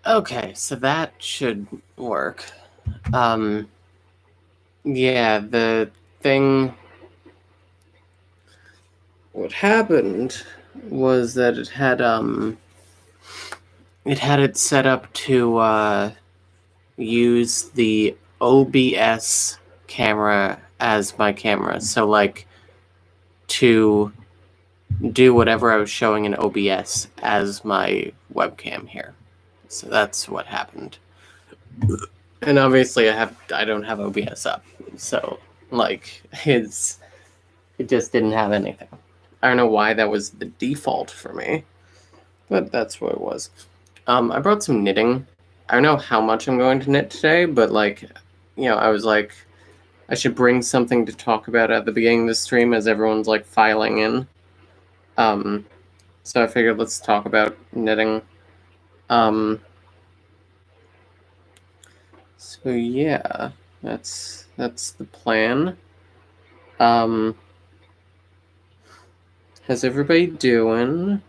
Okay, so that should work. Yeah, the thing. What happened was that it had it set up to use the OBS camera as my camera. So like to do whatever I was showing in OBS as my webcam here. So that's what happened. And obviously I don't have OBS up. So like it just didn't have anything. I don't know why that was the default for me, but that's what it was. I brought some knitting. I don't know how much I'm going to knit today, but like, I was like, I should bring something to talk about at the beginning of the stream as everyone's like filing in. So I figured let's talk about knitting. So yeah, that's the plan. How's everybody doing?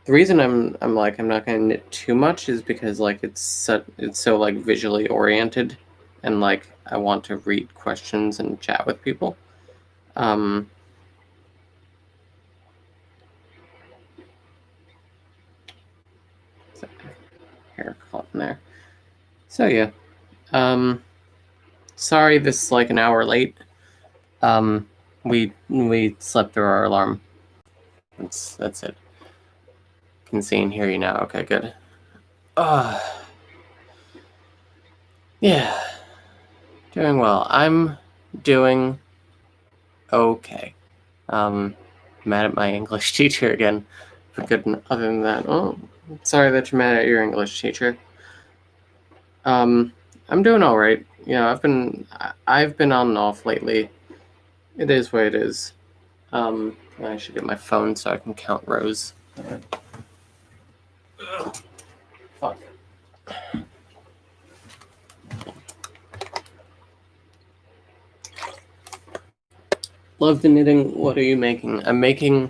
The reason I'm not gonna knit too much is because like it's so like visually oriented, and like I want to read questions and chat with people. Hair caught in there. So yeah. Sorry this is like an hour late. We slept through our alarm. That's it. Can see and hear you now. Okay, good. Yeah. Doing well. I'm doing okay. Mad at my English teacher again. But good. Other than that, sorry that you're mad at your English teacher. I'm doing all right. I've been on and off lately. It is what it is. I should get my phone so I can count rows. Fuck. Love the knitting. What are you making? I'm making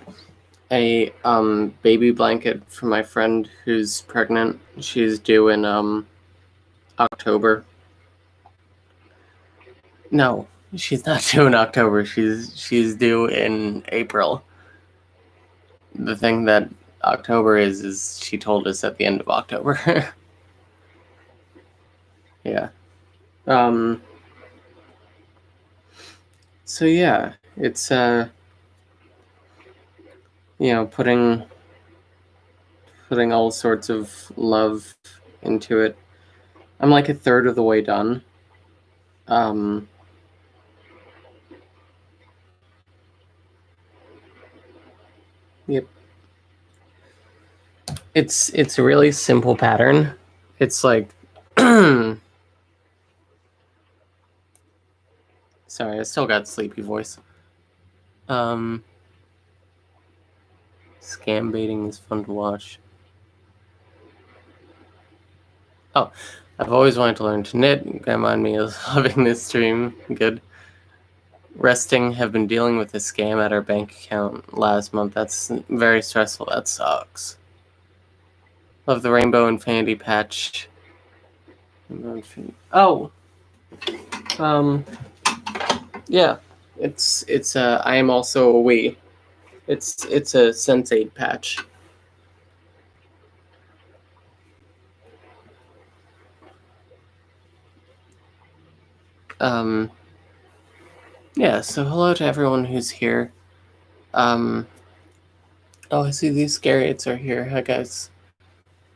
a baby blanket for my friend who's pregnant. She's due in October. No, she's not due in October. She's due in April. The thing that October is she told us at the end of October. Yeah. So yeah, it's putting all sorts of love into it. I'm like a third of the way done. Yep. It's a really simple pattern. It's like sorry, I still got sleepy voice. Scam baiting is fun to watch. Oh, I've always wanted to learn to knit. Grandma and me is loving this stream. Good. Resting, have been dealing with a scam at our bank account last month. That's very stressful. That sucks. Love the rainbow infinity patch. Oh. Yeah. It's I am also a we. It's a Sense8 patch. Yeah, so hello to everyone who's here. Oh, I see these scariates are here. Hi guys.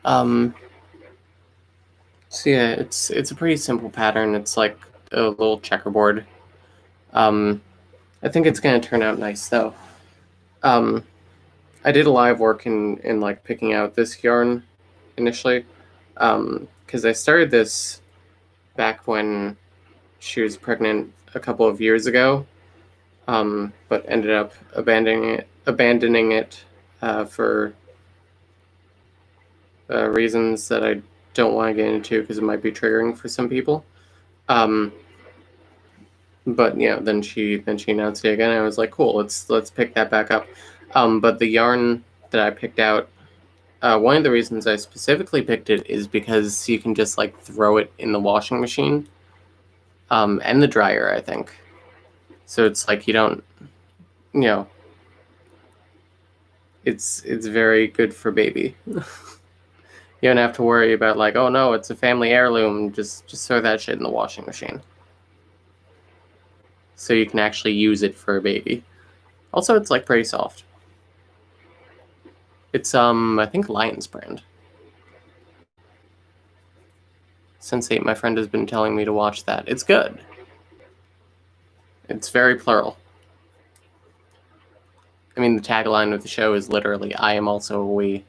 So yeah, it's a pretty simple pattern. It's like a little checkerboard. I think it's gonna turn out nice though. I did a lot of work in like picking out this yarn initially, because I started this back when she was pregnant a couple of years ago, but ended up abandoning it for reasons that I don't want to get into because it might be triggering for some people. But yeah, then she announced it again. And I was like, cool, let's pick that back up. But the yarn that I picked out One of the reasons I specifically picked it is because you can just like throw it in the washing machine, and the dryer, I think. So it's like you don't, you know, it's very good for baby. You don't have to worry about like, oh no, it's a family heirloom. Just throw that shit in the washing machine. So you can actually use it for a baby. Also, it's like pretty soft. It's I think Lion's brand. Sense8, my friend has been telling me to watch that. It's good. It's very plural. I mean, the tagline of the show is literally, I am also a we.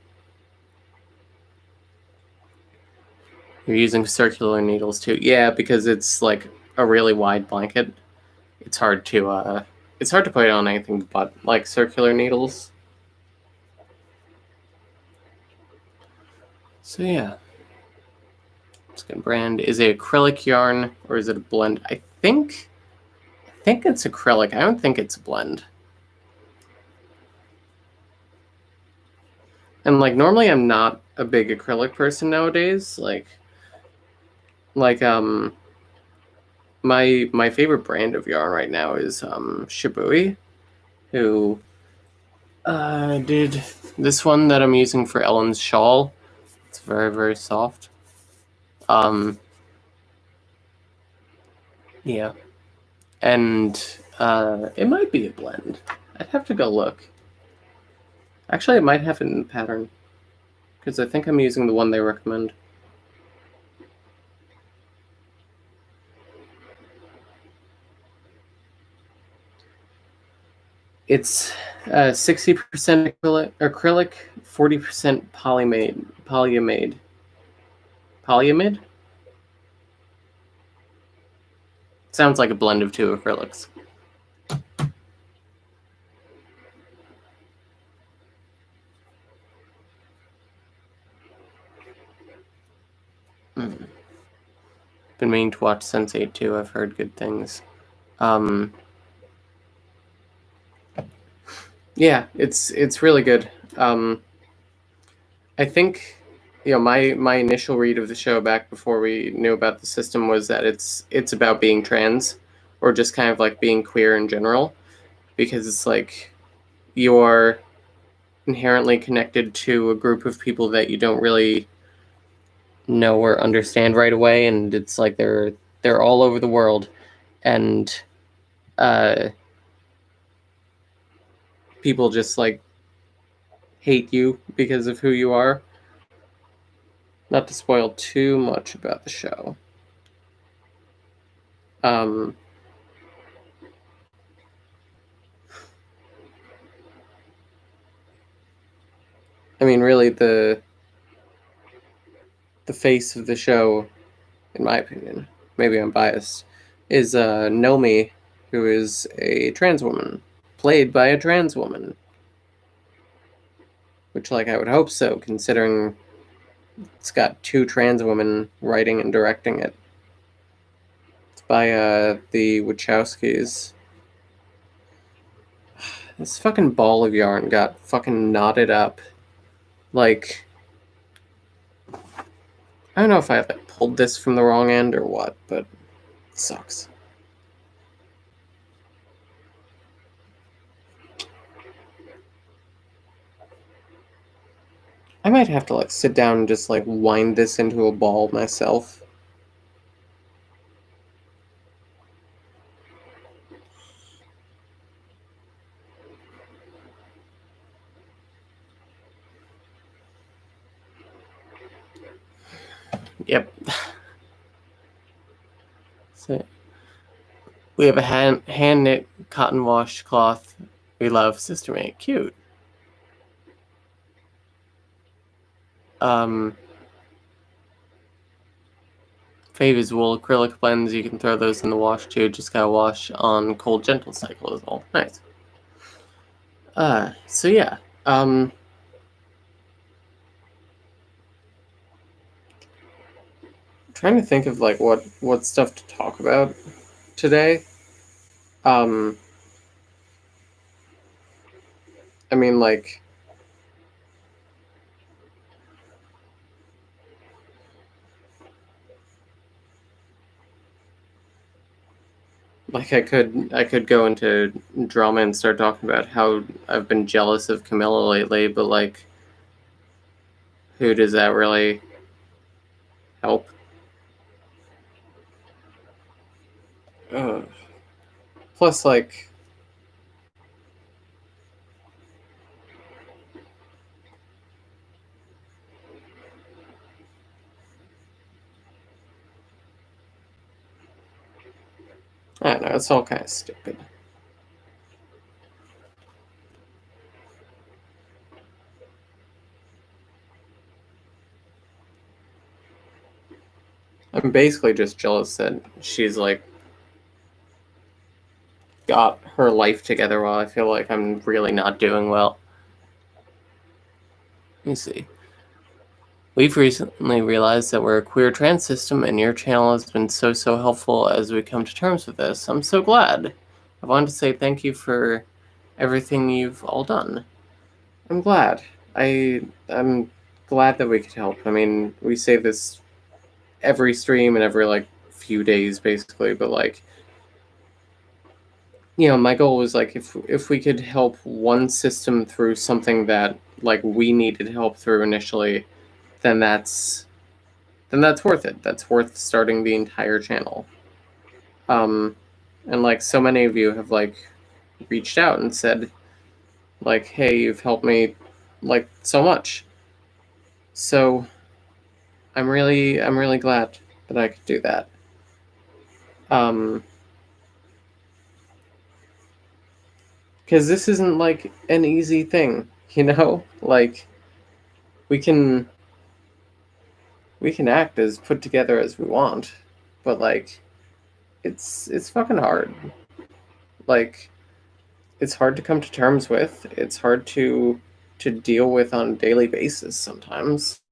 You're using circular needles too. Yeah, because it's like a really wide blanket. It's hard to put it on anything but like circular needles. So yeah. It's a good brand. Is it acrylic yarn or is it a blend? I think it's acrylic. I don't think it's a blend. And like normally I'm not a big acrylic person nowadays. Like my favorite brand of yarn right now is Shibui, who did this one that I'm using for Ellen's shawl. It's very, very soft. Yeah. And it might be a blend. I'd have to go look. Actually, I might have it in the pattern, because I think I'm using the one they recommend. It's 60% acrylic, 40% polyamide. Polyamide? Sounds like a blend of two acrylics. Been meaning to watch Sense8 too. I've heard good things. Yeah, it's really good. I think my initial read of the show back before we knew about the system was that it's about being trans, or just kind of like being queer in general, because it's like you're inherently connected to a group of people that you don't really know or understand right away, and it's like they're all over the world, and people just like hate you because of who you are. Not to spoil too much about the show. I mean, really, the face of the show, in my opinion, maybe I'm biased, is Nomi, who is a trans woman, played by a trans woman. Which, like, I would hope so, considering it's got two trans women writing and directing it. It's by the Wachowskis. This fucking ball of yarn got fucking knotted up. Like, I don't know if I like pulled this from the wrong end or what, but it sucks. I might have to like sit down and just like wind this into a ball myself. Yep. So we have a hand knit cotton wash cloth. We love Sister Mate. Cute. Fave's wool acrylic blends. You can throw those in the wash too. Just gotta wash on cold gentle cycle is all. Nice. So yeah. Trying to think of like what stuff to talk about today. I mean, like, Like I could go into drama and start talking about how I've been jealous of Camilla lately, but like, who does that really help? Ugh. Plus, like, I don't know, it's all kind of stupid. I'm basically just jealous that she's like got her life together while I feel like I'm really not doing well. Let me see. We've recently realized that we're a queer trans system, and your channel has been so helpful as we come to terms with this. I'm so glad. I wanted to say thank you for everything you've all done. I'm glad. I'm glad that we could help. I mean, we say this every stream and every like few days basically, but like, you know, my goal was like if we could help one system through something that like we needed help through initially, then that's worth it. That's worth starting the entire channel. And like so many of you have like reached out and said like, hey, you've helped me like so much. So I'm really glad that I could do that. Because this isn't like an easy thing, you know? Like we can act as put together as we want, but like it's fucking hard. Like it's hard to come to terms with. It's hard to deal with on a daily basis sometimes.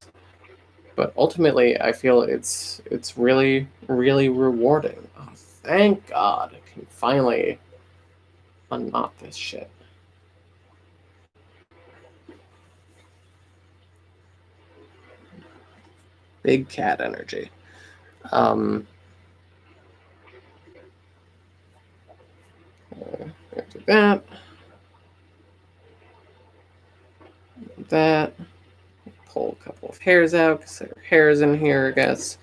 But ultimately, I feel it's really rewarding. Oh, thank God, I can finally unknot this shit. Big cat energy. Do that. That. Pull a couple of hairs out because there are hairs in here, I guess.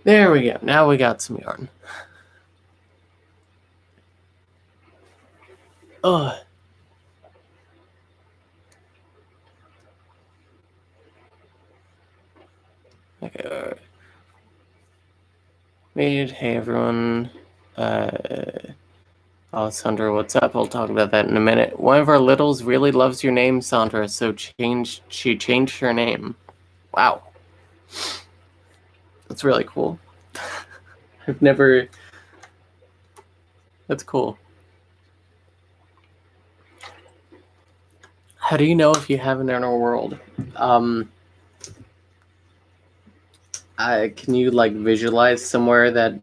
There we go. Now we got some yarn. Ugh. Okay. Hey everyone. Sandra, what's up? I'll talk about that in a minute. One of our littles really loves your name, Sandra, so she changed her name. Wow. That's really cool. I've never... That's cool. How do you know if you have an inner world? Can you like visualize somewhere that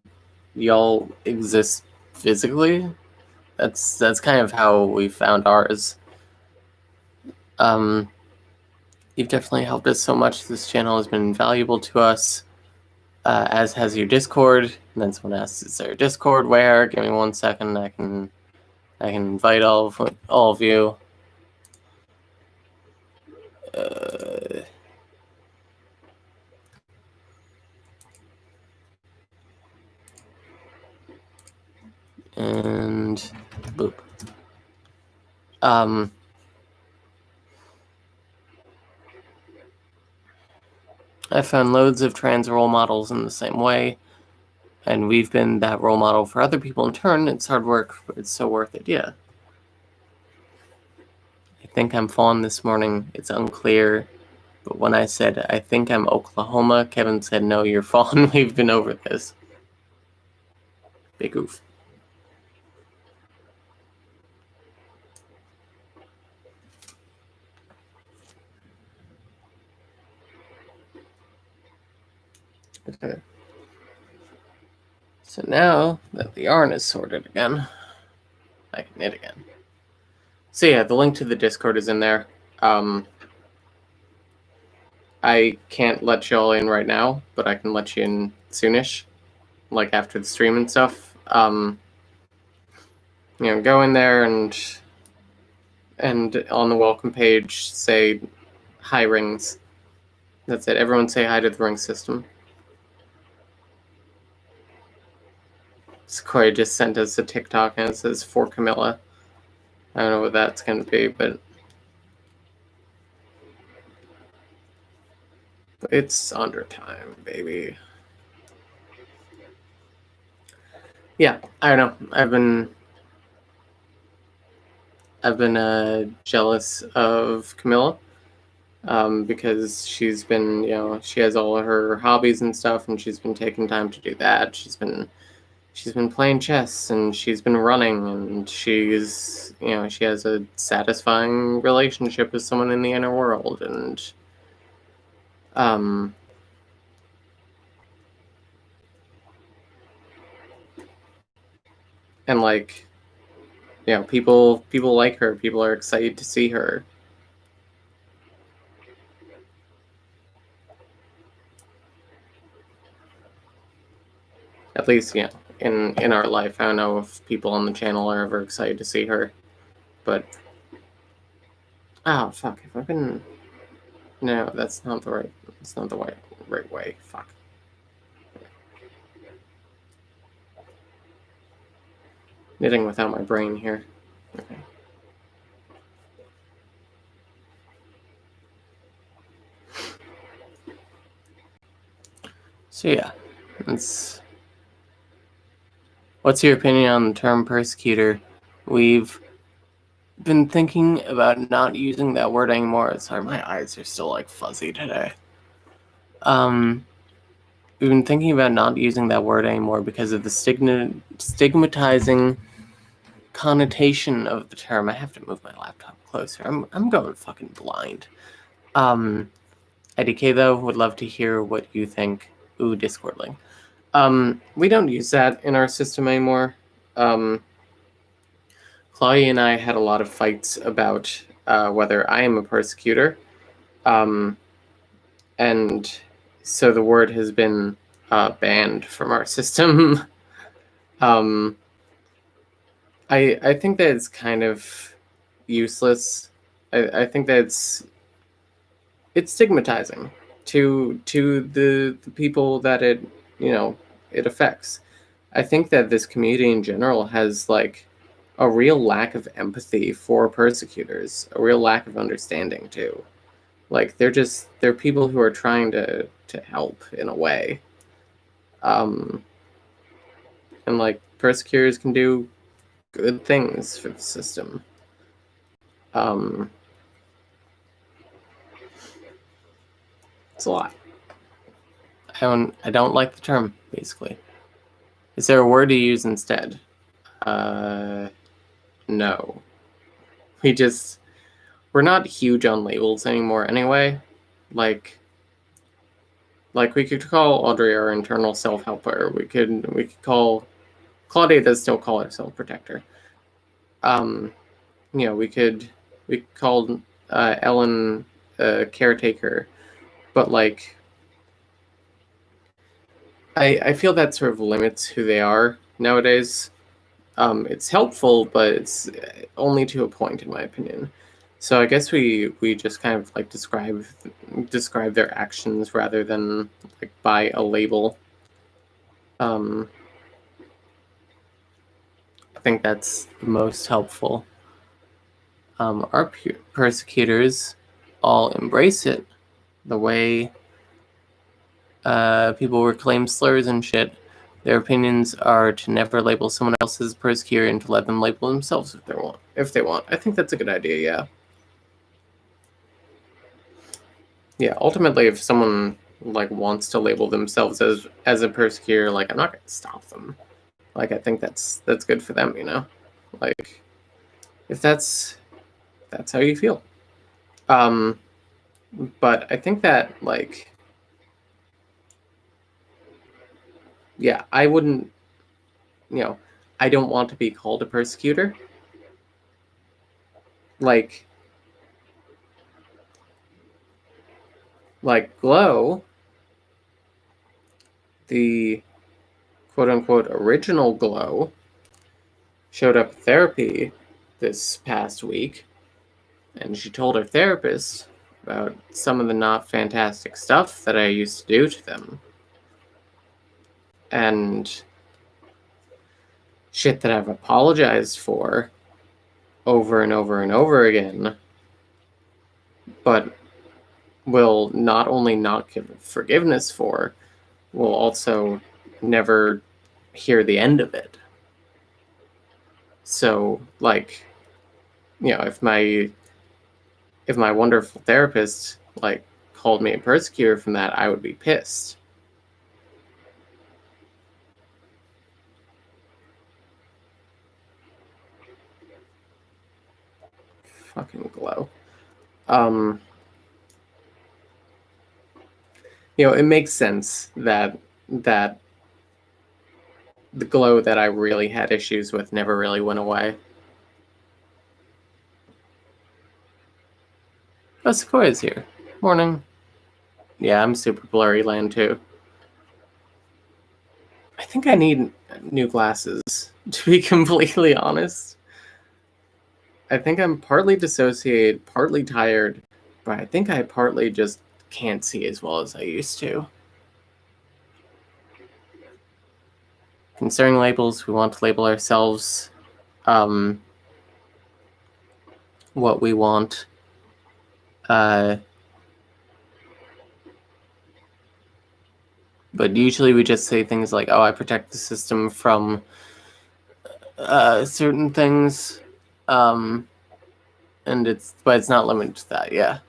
y'all exist physically? That's kind of how we found ours. You've definitely helped us so much. This channel has been valuable to us, as has your Discord. And then someone asks, "Is there a Discord? Where?" Give me 1 second. I can invite all of you. And boop. I found loads of trans role models in the same way, and we've been that role model for other people in turn. It's hard work, but it's so worth it. Yeah. I think I'm fallen this morning. It's unclear. But when I said, I think I'm Oklahoma, Kevin said, no, you're fallen. We've been over this. Big oof. Okay. So now that the yarn is sorted again, I can knit again. So yeah, the link to the Discord is in there. I can't let y'all in right now, but I can let you in soonish. like after the stream and stuff, go in there and on the welcome page say hi rings. That's it. Everyone say hi to the ring system. Sequoia just sent us a TikTok and it says for Camilla. I don't know what that's going to be, but it's under time, baby. Yeah, I don't know. I've been jealous of Camilla because she's been, she has all of her hobbies and stuff, and she's been taking time to do that. She's been playing chess, and she's been running, and she has a satisfying relationship with someone in the inner world, and like, people like her. People are excited to see her. At least, in our life. I don't know if people on the channel are ever excited to see her, but oh fuck! If I've been no, that's not the right. It's not the right way. Fuck. Knitting without my brain here. Okay. So yeah, what's your opinion on the term persecutor? We've been thinking about not using that word anymore. Sorry, my eyes are still like fuzzy today. We've been thinking about not using that word anymore because of the stigmatizing connotation of the term. I have to move my laptop closer. I'm going fucking blind. Eddie K though would love to hear what you think. Ooh, Discord link. We don't use that in our system anymore. Claudia and I had a lot of fights about whether I am a persecutor. And so the word has been banned from our system. I think that it's kind of useless. I think that it's stigmatizing to the people that it affects. I think that this community in general has like a real lack of empathy for persecutors, a real lack of understanding too. Like they're people who are trying to help in a way. And like persecutors can do good things for the system. It's a lot. I don't like the term, basically. Is there a word to use instead? No. We're not huge on labels anymore anyway. Like we could call Audrey our internal self-helper. We could call Claudia does still call herself protector. We could call Ellen caretaker, but like I feel that sort of limits who they are nowadays. It's helpful, but it's only to a point, in my opinion. So I guess we just kind of like describe their actions rather than like by a label. I think that's the most helpful. Our persecutors all embrace it the way people reclaim slurs and shit. Their opinions are to never label someone else as persecutor and to let them label themselves if they want. I think that's a good idea, yeah. Yeah, ultimately if someone like wants to label themselves as a persecutor, like I'm not gonna stop them. Like I think that's good for them, Like if that's how you feel. But I think that like yeah, I wouldn't I don't want to be called a persecutor. Like Glow, the quote-unquote original Glow showed up at therapy this past week, and she told her therapist about some of the not fantastic stuff that I used to do to them. And shit that I've apologized for over and over and over again, but will not only not give forgiveness for, will also never hear the end of it. So, like, you know, if my wonderful therapist, like, called me a persecutor from that, I would be pissed. Fucking Glow. You know, it makes sense that the Glow that I really had issues with never really went away. Oh, Sequoia's here. Morning. Yeah, I'm super blurry land too. I think I need new glasses, to be completely honest. I think I'm partly dissociated, partly tired, but I think I partly just can't see as well as I used to. Concerning labels, we want to label ourselves what we want. But usually we just say things like, oh, I protect the system from certain things. But it's not limited to that, yeah.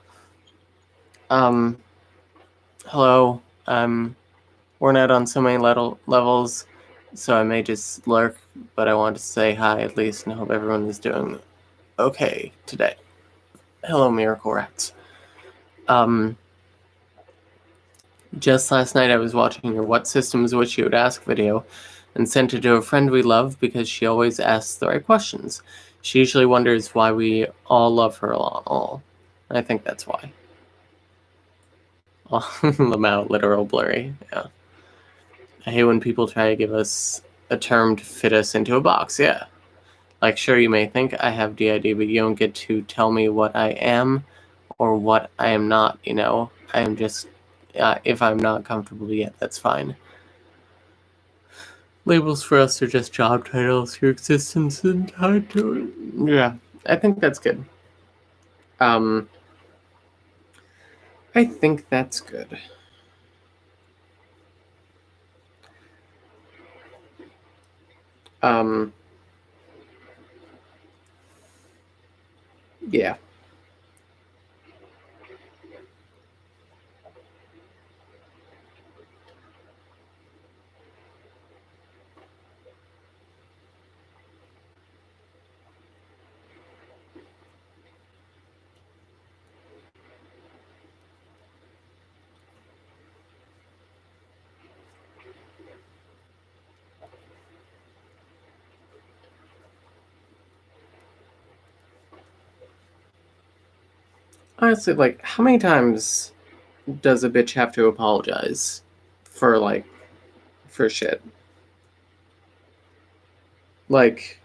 Hello. We're not on so many levels, so I may just lurk, but I want to say hi at least and hope everyone is doing okay today. Hello, Miracle Rats. Just last night I was watching your What Systems Would You Would Ask video and sent it to a friend we love because she always asks the right questions. She usually wonders why we all love her all. I think that's why. Lamau, literal blurry, yeah. I hate when people try to give us a term to fit us into a box, yeah. Like, sure, you may think I have DID, but you don't get to tell me what I am or what I am not, you know? I am just, if I'm not comfortable yet, that's fine. Labels for us are just job titles. Your existence isn't tied to it. Yeah, I think that's good. I think that's good. Yeah. Honestly, like, how many times does a bitch have to apologize for shit? Like,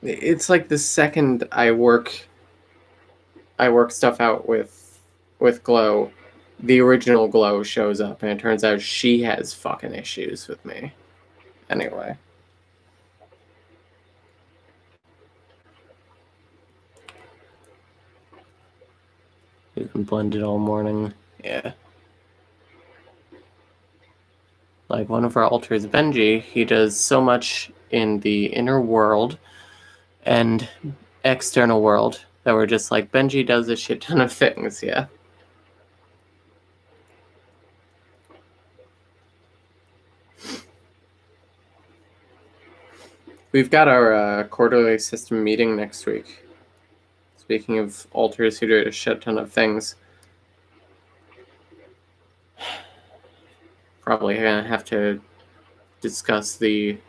it's like the second I work stuff out with Glow, the original Glow shows up, and it turns out she has fucking issues with me. Anyway. We've been blended all morning. Yeah. Like one of our alters, Benji, he does so much in the inner world and external world that we're just like, Benji does a shit ton of things, yeah. We've got our quarterly system meeting next week. Speaking of alters who do a shit ton of things, probably gonna have to discuss the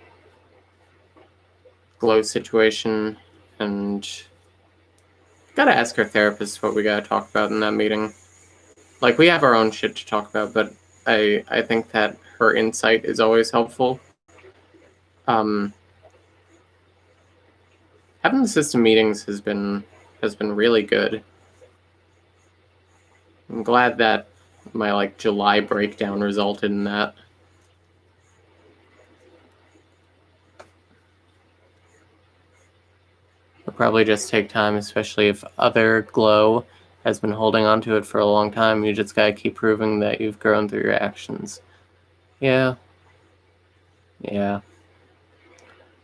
Glow situation and Gotta ask our therapist what we gotta talk about in that meeting. Like, we have our own shit to talk about, but I think that her insight is always helpful. Having the system meetings has been really good. I'm glad that my July breakdown resulted in that. It'll probably just take time, especially if other Glow has been holding on to it for a long time. You just gotta keep proving that you've grown through your actions. Yeah. Yeah.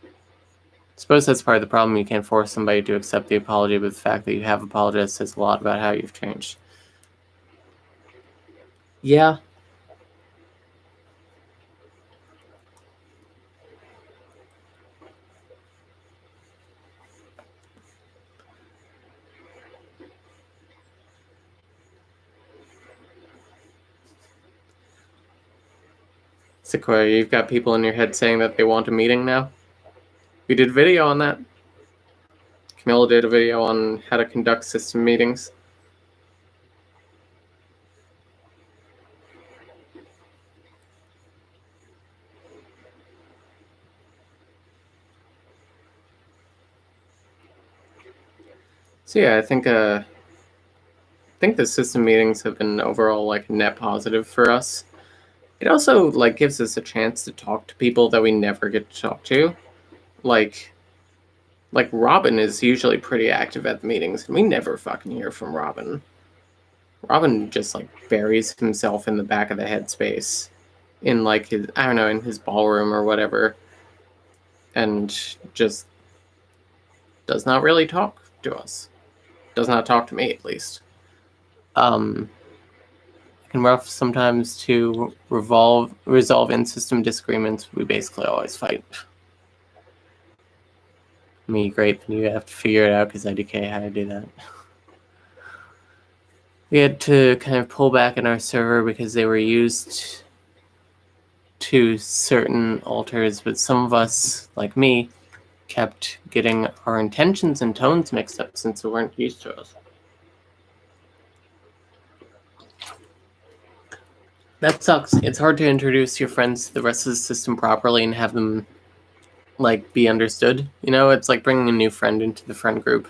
I suppose that's part of the problem. You can't force somebody to accept the apology, but the fact that you have apologized says a lot about how you've changed. Yeah. Sequoia, you've got people in your head saying that they want a meeting now? We did a video on that. Camilla did a video on how to conduct system meetings. So yeah, I think the system meetings have been overall net positive for us. It also gives us a chance to talk to people that we never get to talk to. Like Robin is usually pretty active at the meetings, and we never fucking hear from Robin. Robin just buries himself in the back of the headspace in his, I don't know, in his ballroom or whatever, and just does not really talk to us. Does not talk to me, at least. It can rough sometimes to resolve in-system disagreements. We basically always fight. Me, great, then you have to figure it out because IDK how to do that. We had to kind of pull back in our server because they were used to certain alters, but some of us, like me, kept getting our intentions and tones mixed up since they weren't used to us. That sucks. It's hard to introduce your friends to the rest of the system properly and have them be understood. You know, it's like bringing a new friend into the friend group.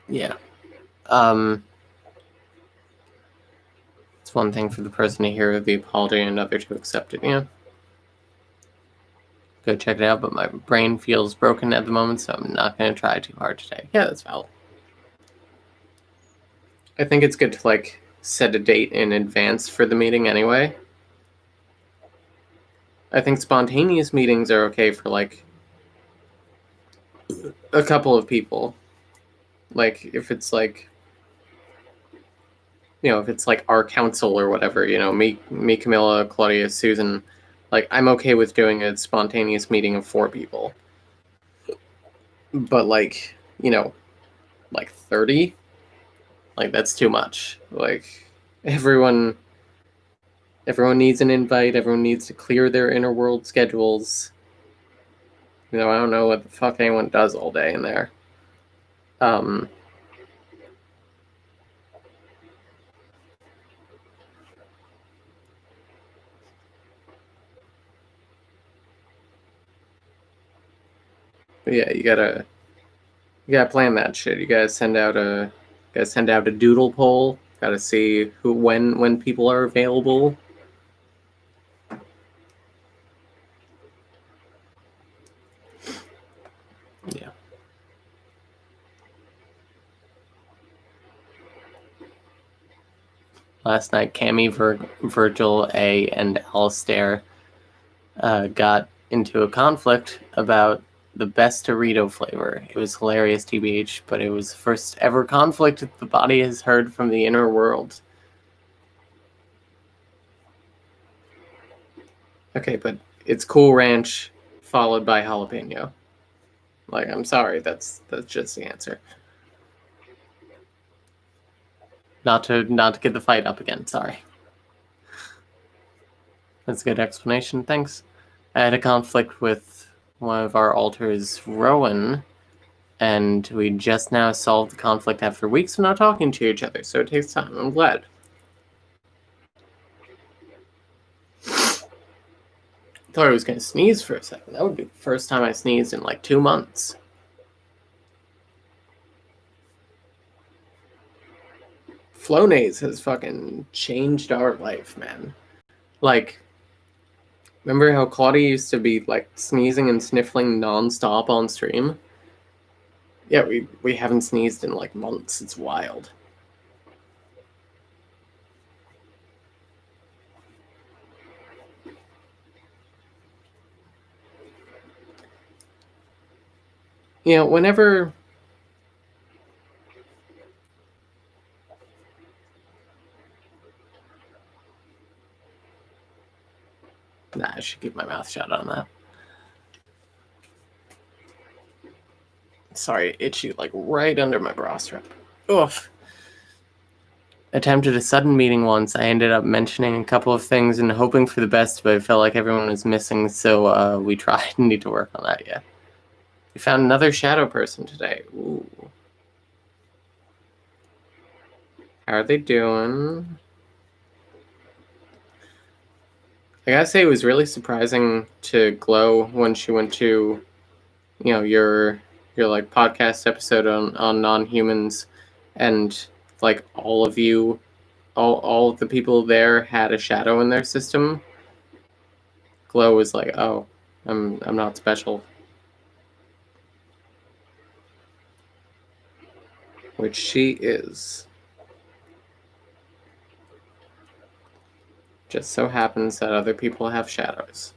Yeah. It's one thing for the person to hear the apology and another to accept it, yeah. Go check it out, but my brain feels broken at the moment, so I'm not going to try too hard today. Yeah, that's valid. I think it's good to set a date in advance for the meeting anyway. I think spontaneous meetings are okay for a couple of people. If it's if it's our council or whatever, me, Camilla, Claudia, Susan, I'm okay with doing a spontaneous meeting of 4 people. But 30, that's too much. Everyone needs an invite. Everyone needs to clear their inner world schedules. I don't know what the fuck anyone does all day in there. Yeah, you gotta plan that shit. You gotta send out a doodle poll. Gotta see when people are available. Yeah. Last night, Cammy, Virgil, A, and Alistair got into a conflict about the best Dorito flavor. It was hilarious, TBH, but it was the first ever conflict the body has heard from the inner world. Okay, but it's Cool Ranch followed by jalapeno. I'm sorry, that's just the answer. Not to get the fight up again, sorry. That's a good explanation, thanks. I had a conflict with one of our alters, Rowan, and we just now solved the conflict after weeks of not talking to each other, so it takes time. I'm glad. Thought I was going to sneeze for a second. That would be the first time I sneezed in like 2 months. Flonase has fucking changed our life, man. Like, remember how Claudia used to be like sneezing and sniffling nonstop on stream? Yeah, we haven't sneezed in like months. It's wild. You know, whenever... Nah, I should keep my mouth shut on that. Sorry, itchy, like right under my bra strap. Oof. Attempted a sudden meeting once. I ended up mentioning a couple of things and hoping for the best, but I felt like everyone was missing, so we tried and need to work on that, yeah. We found another shadow person today. Ooh. How are they doing? I gotta say, it was really surprising to Glow when she went to, you know, your like podcast episode on non-humans, and like all of you, all of the people there had a shadow in their system. Glow was like, "Oh, I'm not special," which she is. Just so happens that other people have shadows.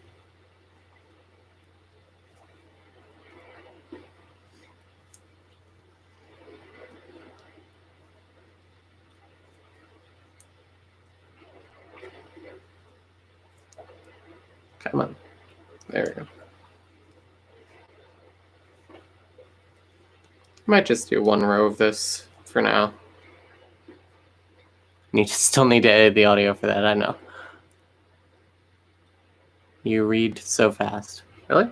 Come on. There we go. Might just do one row of this for now. Still need to edit the audio for that, I know. You read so fast. Really?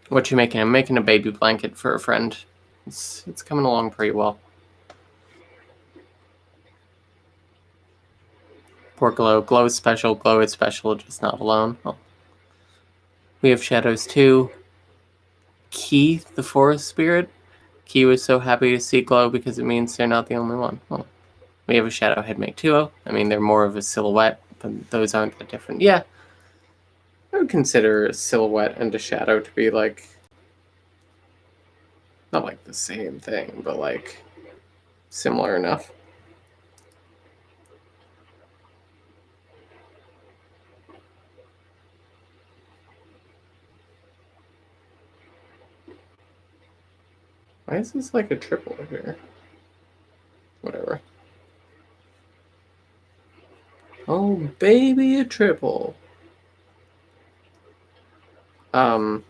What you making? I'm making a baby blanket for a friend. It's coming along pretty well. Poor Glow. Glow is special. Glow is special, just not alone. Oh. We have shadows too. Key, the forest spirit. Key was so happy to see Glow because it means they're not the only one. Oh. We have a shadow headmate too. I mean, they're more of a silhouette, but those aren't that different. Yeah. I would consider a silhouette and a shadow to be like, not like the same thing, but like similar enough. Why is this like a triple here? Whatever. Oh, baby, a triple. Glow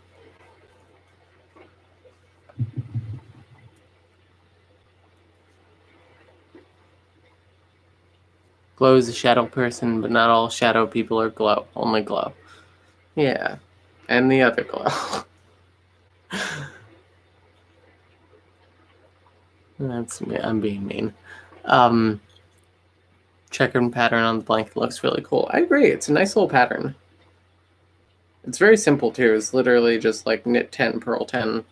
is a shadow person, but not all shadow people are Glow. Only Glow. Yeah. And the other Glow. That's me. I'm being mean. Checkered pattern on the blanket looks really cool. I agree. It's a nice little pattern. It's very simple too. It's literally just like knit 10, purl 10.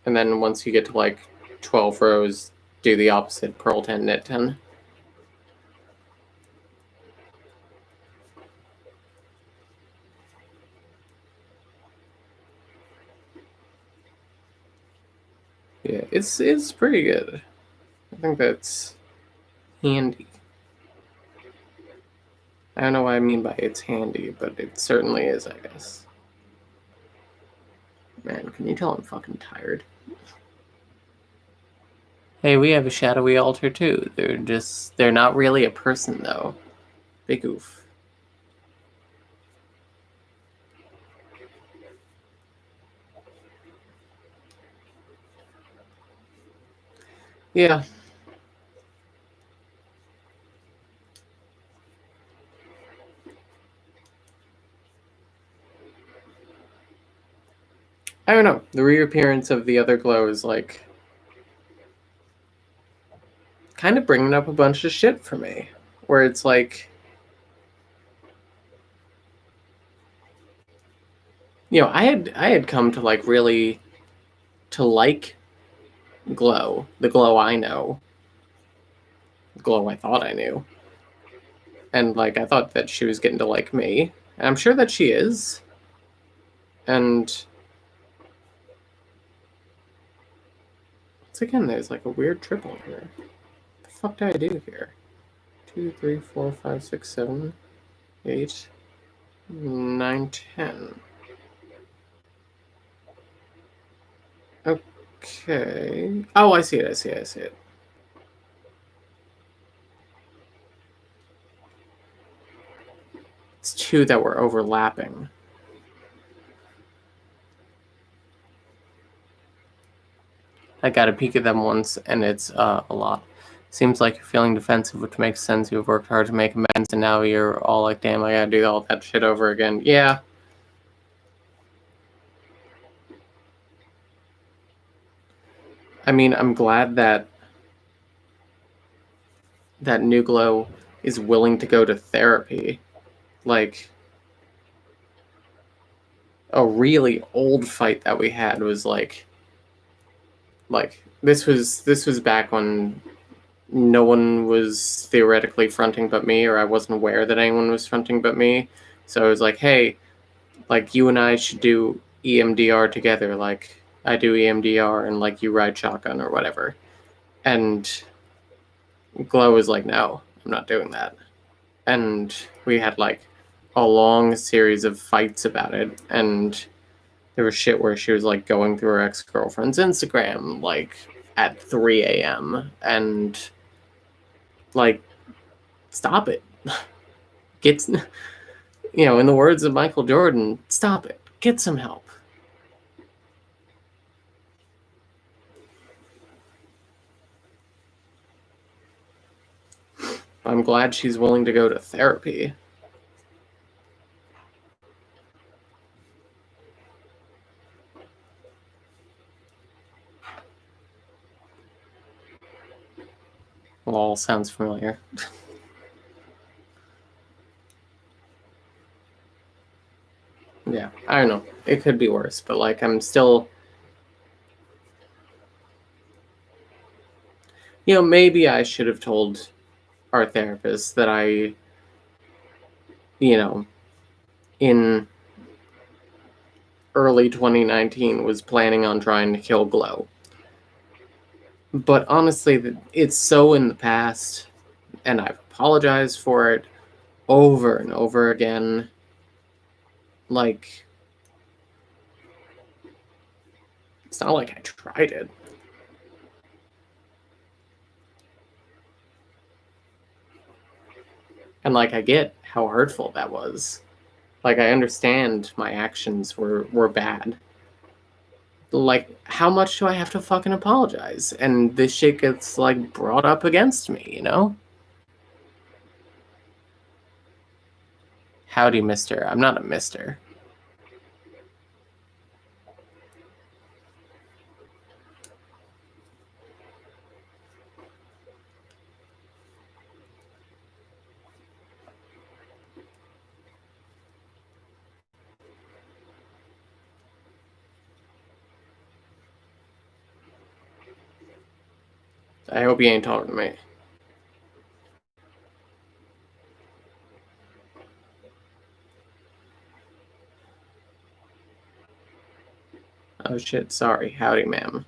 And then once you get to like 12 rows, do the opposite, purl 10, knit 10. Yeah, it's pretty good. I think that's handy. I don't know what I mean by it's handy, but it certainly is, I guess. Man, can you tell I'm fucking tired? Hey, we have a shadowy altar too. They're not really a person though. Big oof. Yeah. I don't know. The reappearance of the other glow is like kind of bringing up a bunch of shit for me, where it's like, you know, I had come to like really to like Glow, the Glow I know, the Glow I thought I knew, and like I thought that she was getting to like me, and I'm sure that she is, and once again, there's like a weird triple here. What the fuck did I do here? 2, 3, 4, 5, 6, 7, 8, 9, 10. Okay. Oh, I see it. I see it. I see it. It's two that were overlapping. I got a peek at them once, and it's a lot. Seems like you're feeling defensive, which makes sense. You've worked hard to make amends, and now you're all like, damn, I gotta do all that shit over again. Yeah. I mean, I'm glad that New Glow is willing to go to therapy. Like, a really old fight that we had was like this was back when no one was theoretically fronting but me, or I wasn't aware that anyone was fronting but me. So I was like, hey, like you and I should do EMDR together. Like I do EMDR and like you ride shotgun or whatever. And Glow was like, no, I'm not doing that. And we had like a long series of fights about it. And there was shit where she was like going through her ex-girlfriend's Instagram like at 3 a.m. and like, stop it. Get, you know, in the words of Michael Jordan, stop it. Get some help. I'm glad she's willing to go to therapy. Lol, sounds familiar. Yeah, I don't know. It could be worse, but like I'm still, you know, maybe I should have told our therapist that I, you know, in early 2019 was planning on trying to kill Glow. But honestly, it's so in the past, and I've apologized for it over and over again. Like, it's not like I tried it. And like I get how hurtful that was. Like I understand my actions were bad. Like how much do I have to fucking apologize? And this shit gets like brought up against me, you know? Howdy, mister. I'm not a mister. I hope you ain't talking to me. Oh shit, sorry. Howdy, ma'am.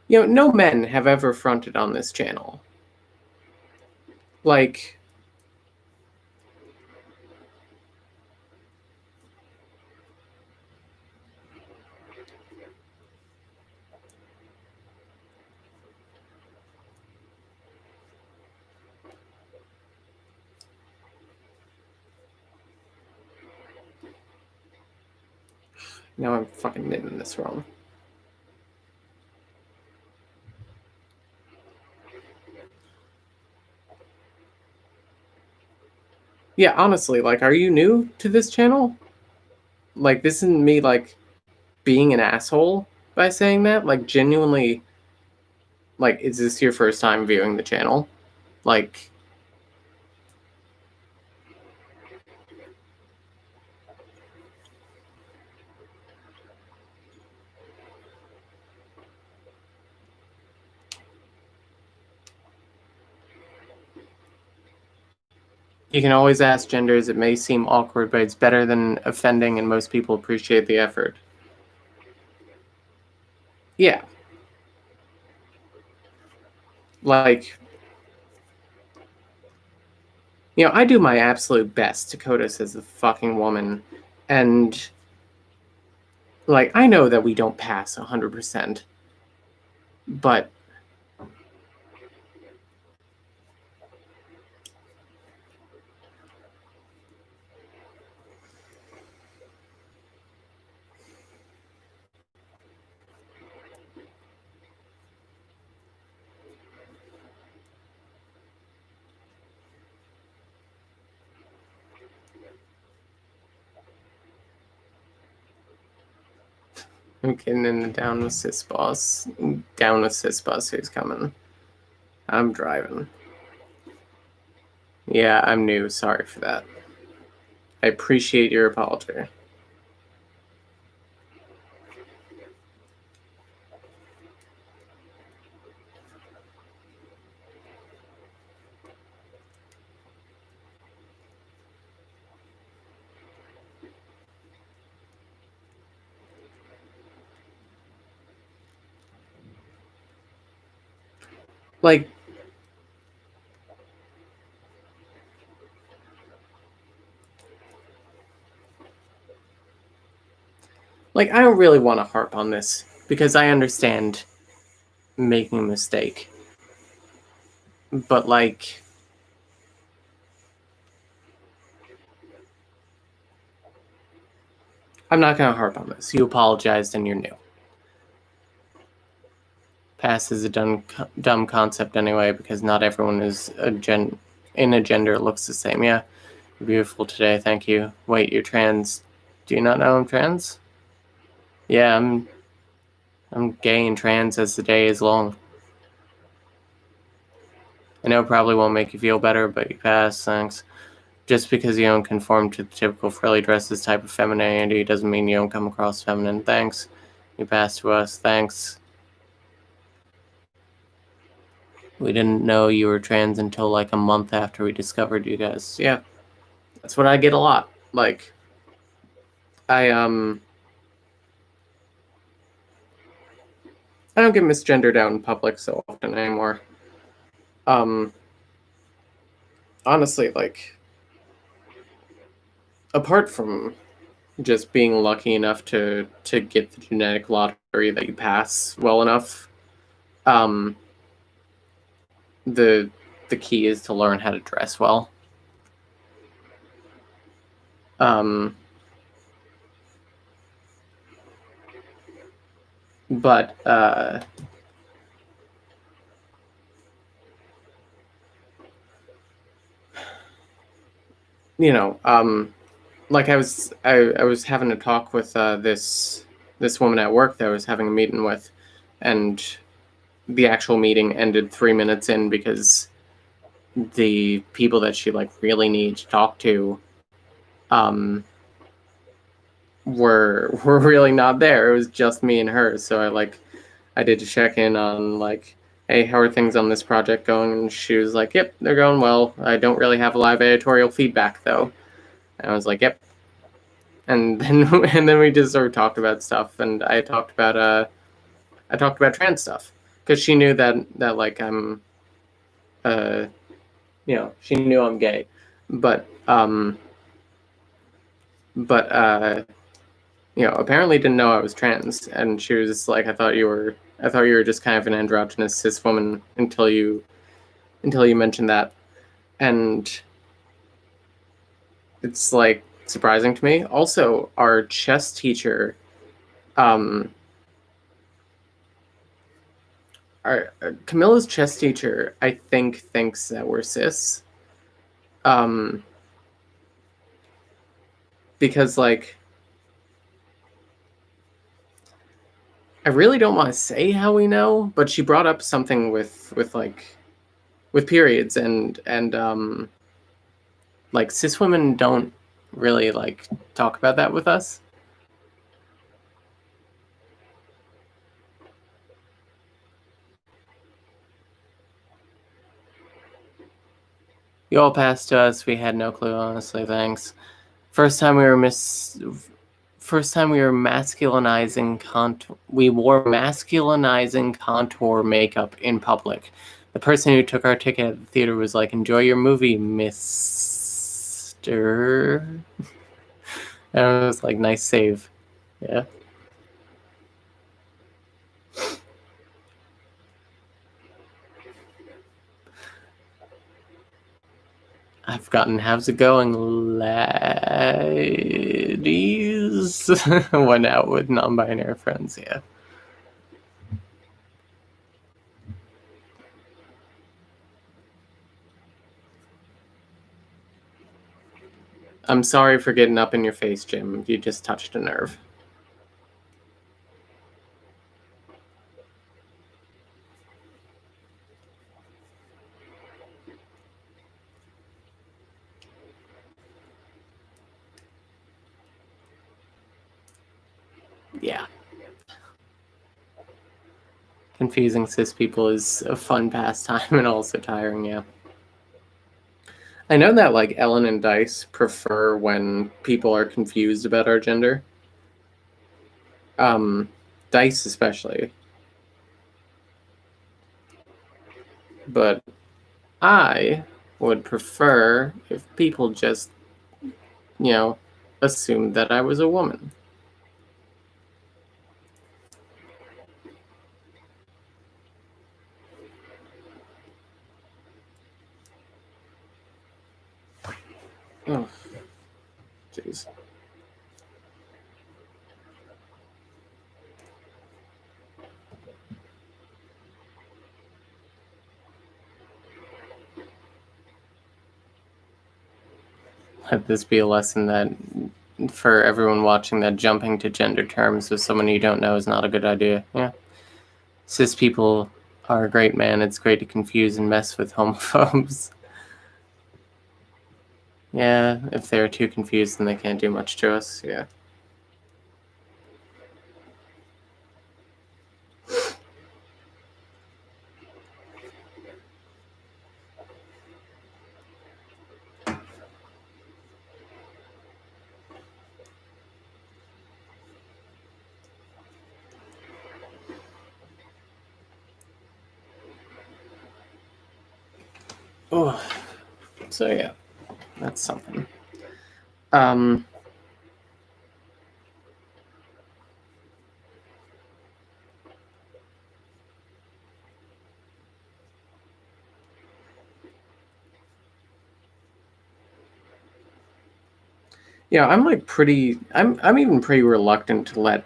You know, no men have ever fronted on this channel. Like, now I'm fucking knitting this wrong. Yeah, honestly, like, are you new to this channel? Like, this isn't me, like, being an asshole by saying that. Like, genuinely, like, is this your first time viewing the channel? Like, you can always ask genders. It may seem awkward, but it's better than offending, and most people appreciate the effort. Yeah. Like, I do my absolute best to code us as a fucking woman, and, like, I know that we don't pass 100%, but I'm getting in the down with cis boss. Down with cis boss who's coming. I'm driving. Yeah, I'm new. Sorry for that. I appreciate your apology. Like, I don't really want to harp on this because I understand making a mistake. But, like, I'm not going to harp on this. You apologized and you're new. Pass is a dumb concept anyway because not everyone is in a gender looks the same. Yeah, you're beautiful today. Thank you. Wait, you're trans. Do you not know I'm trans? Yeah, I'm gay and trans as the day is long. I know it probably won't make you feel better, but you pass. Thanks. Just because you don't conform to the typical frilly dresses type of femininity doesn't mean you don't come across feminine. Thanks. You passed to us. Thanks. We didn't know you were trans until like a month after we discovered you guys. Yeah, that's what I get a lot. Like, I don't get misgendered out in public so often anymore. Honestly, like, apart from just being lucky enough to get the genetic lottery that you pass well enough, the key is to learn how to dress well. But like I was having a talk with this woman at work that I was having a meeting with, and the actual meeting ended 3 minutes in because the people that she like really needed to talk to were really not there. It was just me and her. So I did to check in on like, hey, how are things on this project going? And she was like, yep, they're going well. I don't really have live editorial feedback though. And I was like, yep. And then we just sort of talked about stuff, and I talked about trans stuff because she knew that like I'm she knew I'm gay, but apparently didn't know I was trans, and she was like, I thought you were just kind of an androgynous cis woman until you mentioned that. And it's like surprising to me. Also, our chess teacher, Camilla's chess teacher, I think thinks that we're cis. because like I really don't want to say how we know, but she brought up something with periods and like cis women don't really like talk about that with us. You all passed to us. We had no clue, honestly. Thanks. First time we were masculinizing contour. We wore masculinizing contour makeup in public. The person who took our ticket at the theater was like, "Enjoy your movie, Mister." And it was like, "Nice save." Yeah. I've gotten how's it going, ladies? Went out with non-binary friends, yeah. I'm sorry for getting up in your face, Jim. You just touched a nerve. Yeah. Confusing cis people is a fun pastime and also tiring, yeah. I know that like Ellen and Dice prefer when people are confused about our gender. Dice especially. But I would prefer if people just, assumed that I was a woman. Oh, jeez. Let this be a lesson that for everyone watching that jumping to gender terms with someone you don't know is not a good idea. Yeah. Cis people are great, man. It's great to confuse and mess with homophobes. Yeah, if they're too confused, then they can't do much to us. Yeah. Oh, so yeah, that's something. Yeah, I'm like pretty. I'm even pretty reluctant to let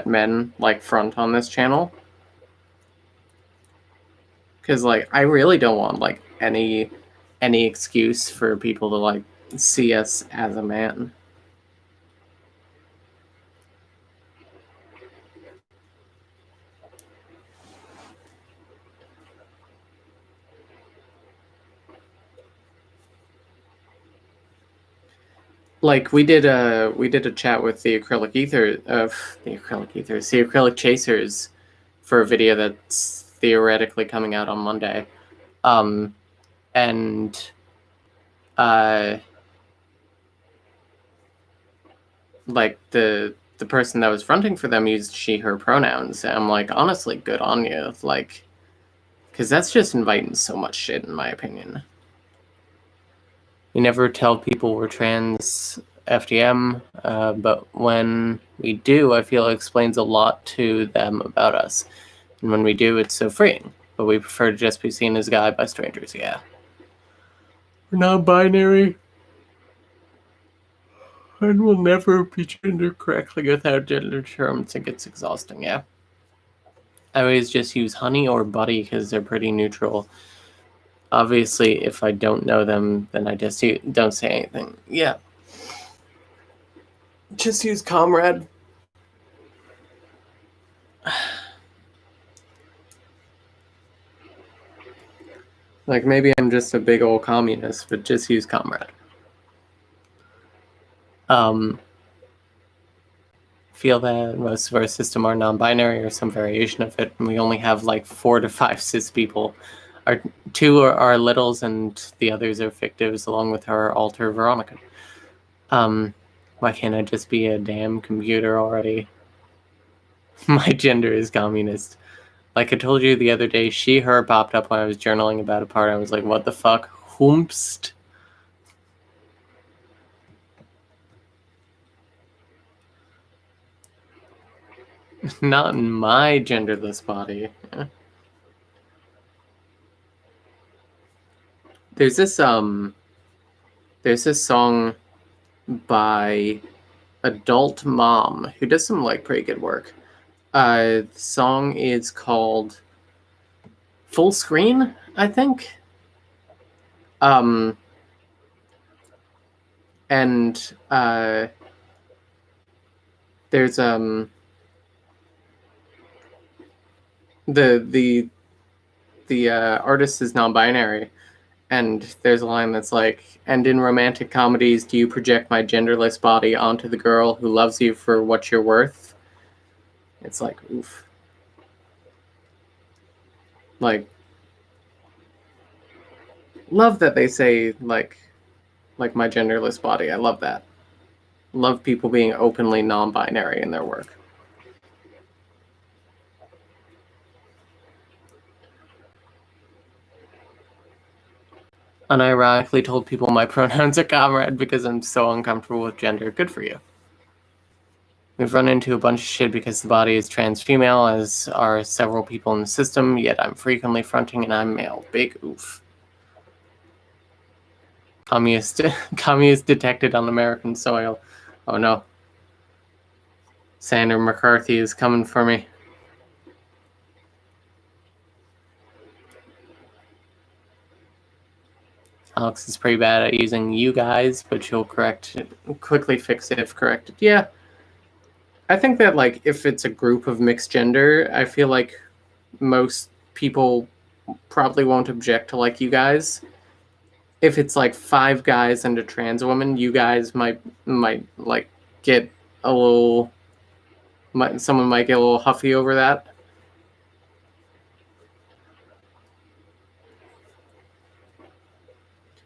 men like front on this channel, because like I really don't want like any excuse for people to like see us as a man. Like we did a chat with the acrylic chasers for a video that's theoretically coming out on Monday. And like the person that was fronting for them used she her pronouns, and I'm like, honestly, good on you, like, because that's just inviting so much shit in my opinion. We never tell people we're trans FDM, but when we do, I feel it explains a lot to them about us. And when we do, it's so freeing. But we prefer to just be seen as a guy by strangers, yeah. We're non-binary. And we'll never be gendered correctly without gender terms. It gets exhausting, yeah. I always just use honey or buddy because they're pretty neutral. Obviously, if I don't know them, then I just don't say anything. Yeah. Just use comrade. Like, maybe I'm just a big old communist, but just use comrade. Feel that most of our system are non-binary or some variation of it, and we only have like 4 to 5 cis people. Our 2 are littles, and the others are fictives, along with our alter Veronica. Why can't I just be a damn computer already? My gender is communist. Like I told you the other day, she, her popped up when I was journaling about a part. I was like, what the fuck? Whoomst? Not in my genderless body. There's this song by Adult Mom who does some like pretty good work. The song is called Full Screen, I think. And there's the artist is non-binary, and there's a line that's like, and in romantic comedies, do you project my genderless body onto the girl who loves you for what you're worth? It's like, oof. Like, love that they say like my genderless body. I love that. Love people being openly non-binary in their work. Unironically told people my pronouns are comrade because I'm so uncomfortable with gender. Good for you. We've run into a bunch of shit because the body is trans female, as are several people in the system, yet I'm frequently fronting and I'm male. Big oof. Communist detected on American soil. Oh no. Senator McCarthy is coming for me. Alex is pretty bad at using you guys, but she'll quickly fix it if corrected. Yeah. I think that like if it's a group of mixed gender, I feel like most people probably won't object to like you guys. If it's like 5 guys and a trans woman, you guys might like get a little. Someone might get a little huffy over that.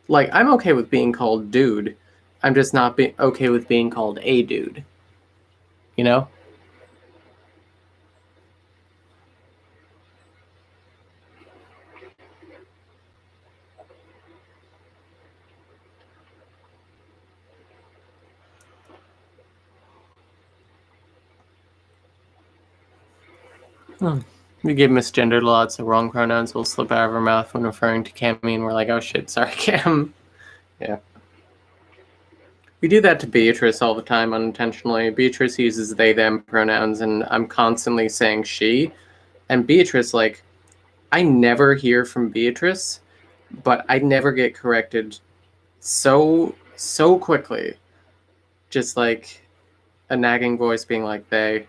Like, I'm okay with being called dude. I'm just not okay with being called a dude. You know? We get misgendered a lot, so wrong pronouns will slip out of our mouth when referring to Cammy, and we're like, oh shit, sorry, Cam. Yeah. We do that to Beatrice all the time unintentionally. Beatrice uses they, them pronouns, and I'm constantly saying she. And Beatrice, like, I never hear from Beatrice, but I never get corrected so quickly. Just like a nagging voice being like, they.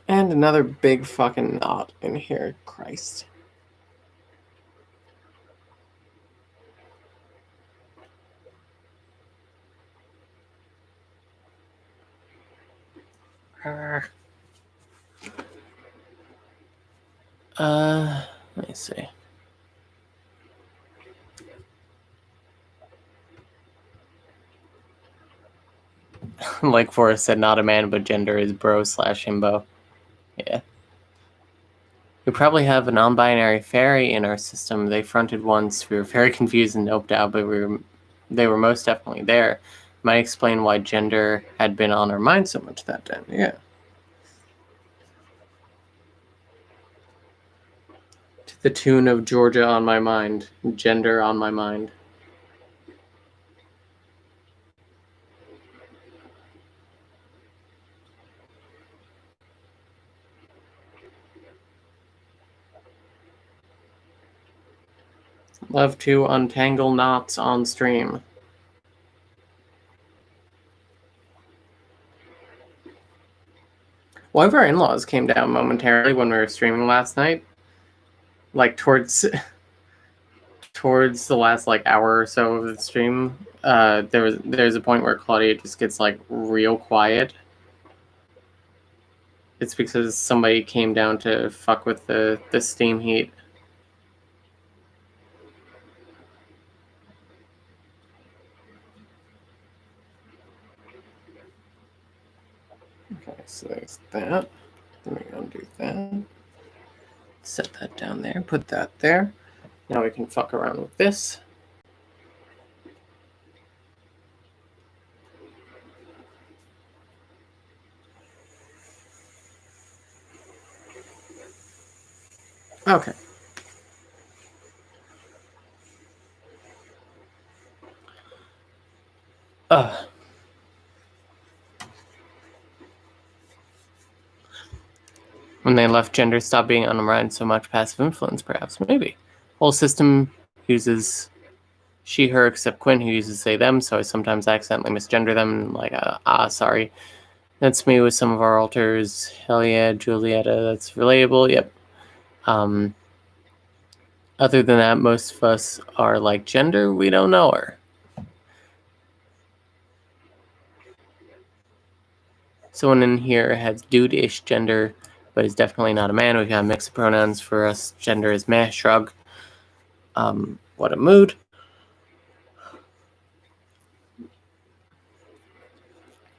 And another big fucking knot in here. Christ. Let me see. Like Forrest said, not a man, but gender is bro/himbo. Yeah. We probably have a non-binary fairy in our system. They fronted once. We were very confused and noped out, but they were most definitely there. Might explain why gender had been on our mind so much that time. Yeah. To the tune of Georgia on my mind, gender on my mind. Love to untangle knots on stream. One of our in-laws came down momentarily when we were streaming last night. Like towards the last like hour or so of the stream, there's a point where Claudia just gets like real quiet. It's because somebody came down to fuck with the steam heat. Okay, so there's that. Let me undo that. Set that down there. Put that there. Now we can fuck around with this. Okay. When they left, gender stopped being on the mind so much. Passive influence, perhaps. Maybe. Whole system uses she, her, except Quinn, who uses they, them, so I sometimes accidentally misgender them. Like, sorry. That's me with some of our alters. Hell yeah, Julietta, that's relatable. Yep. Other than that, most of us are like gender. We don't know her. Someone in here has dude-ish gender, but is definitely not a man. We've got a mix of pronouns for us. Gender is meh, shrug. What a mood.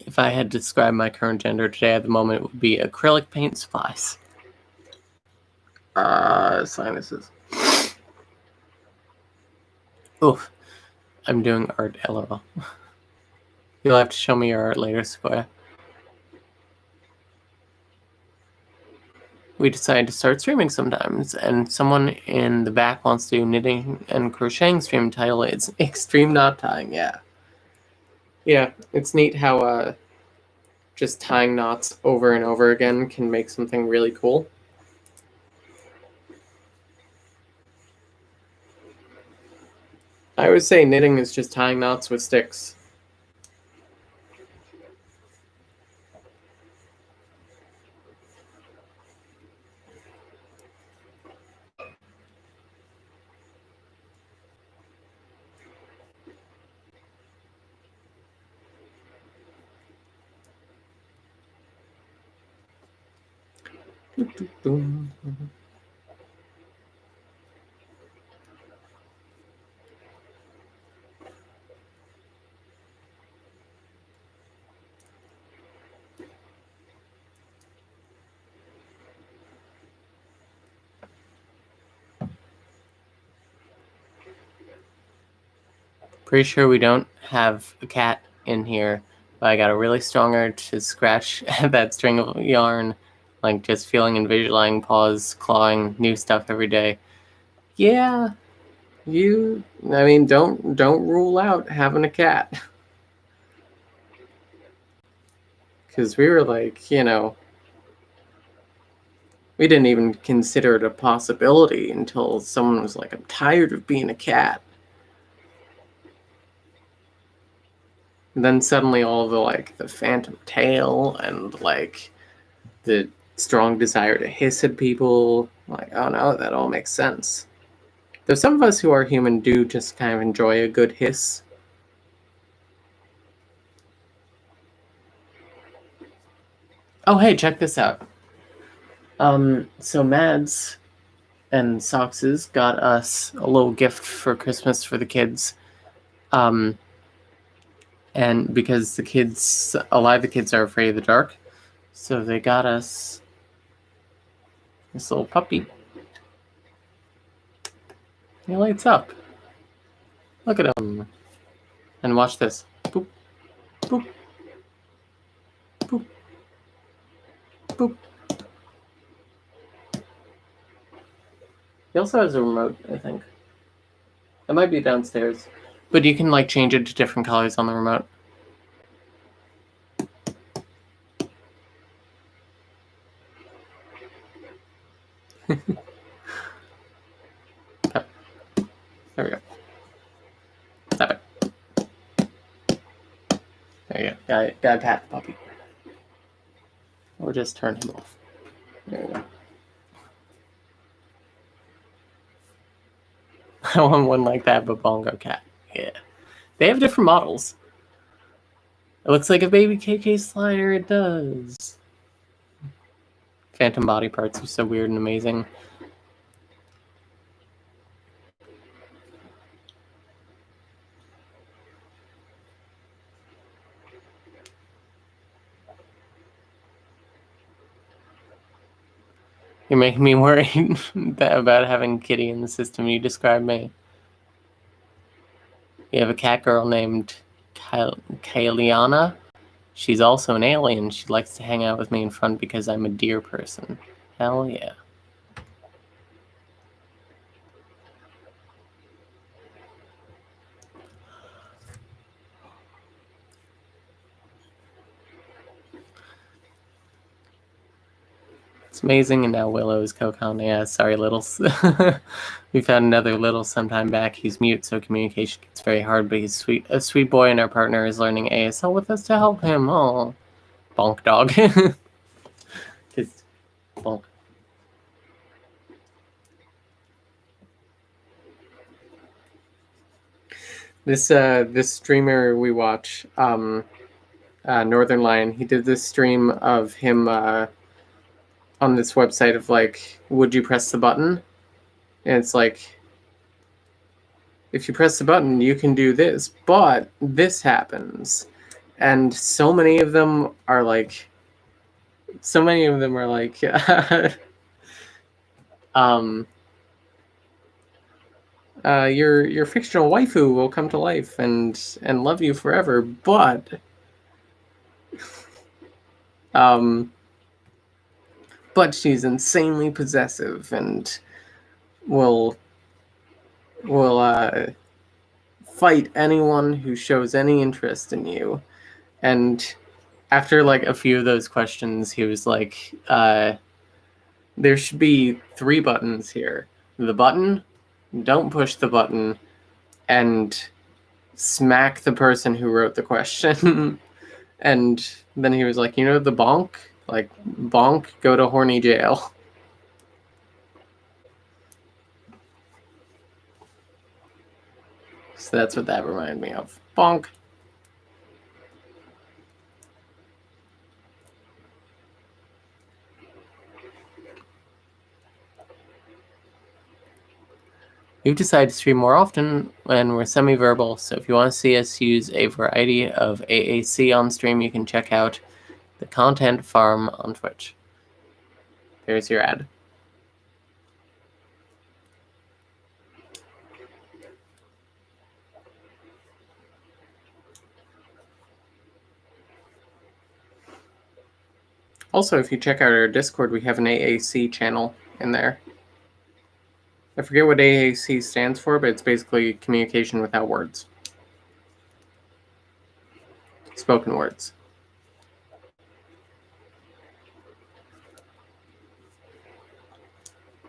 If I had to describe my current gender today at the moment, it would be acrylic paint supplies. Sinuses. Oof. I'm doing art, lol. You'll have to show me your art later, Sequoia. We decided to start streaming sometimes, and someone in the back wants to do knitting and crocheting stream title. It's extreme knot tying, yeah. Yeah, it's neat how just tying knots over and over again can make something really cool. I always say knitting is just tying knots with sticks. Pretty sure we don't have a cat in here, but I got a really strong urge to scratch that string of yarn, like just feeling and visualizing paws, clawing new stuff every day. Yeah, don't rule out having a cat. Because we were like, we didn't even consider it a possibility until someone was like, I'm tired of being a cat. And then suddenly all the phantom tail and the strong desire to hiss at people, oh no, that all makes sense. Though some of us who are human do just kind of enjoy a good hiss. Oh hey, check this out. So Mads and Soxes got us a little gift for Christmas for the kids. And because a lot of the kids are afraid of the dark, so they got us this little puppy. He lights up. Look at him. And watch this. Boop, boop, boop, boop. He also has a remote, I think. It might be downstairs. But you can like change it to different colors on the remote. There we go. Stop it. There you go. Gotta pat the puppy. Or just turn him off. There we go. I want one like that, but Bongo Cat. Yeah. They have different models. It looks like a baby KK slider. It does. Phantom body parts are so weird and amazing. You're making me worried about having Kitty in the system you described me. You have a cat girl named Kayliana. She's also an alien. She likes to hang out with me in front because I'm a deer person. Hell yeah. It's amazing, and now Willow is co-counting. Yeah, sorry, Littles. We found another Little sometime back. He's mute, so communication gets very hard, but he's sweet. A sweet boy, and our partner is learning ASL with us to help him. Oh, bonk dog. Just bonk. This streamer we watch, Northern Lion, he did this stream of him on this website of like, would you press the button? And it's like, if you press the button, you can do this, but this happens. And so many of them are like, your fictional waifu will come to life and love you forever, but she's insanely possessive and will fight anyone who shows any interest in you. And after like a few of those questions, he was like, there should be 3 buttons here. The button, don't push the button, and smack the person who wrote the question. And then he was like, you know the bonk? Like, bonk, go to horny jail. So that's what that reminded me of. Bonk. We've decided to stream more often when we're semi-verbal, so if you want to see us use a variety of AAC on stream, you can check out the Content Farm on Twitch. There's your ad. Also, if you check out our Discord, we have an AAC channel in there. I forget what AAC stands for, but it's basically communication without words. Spoken words.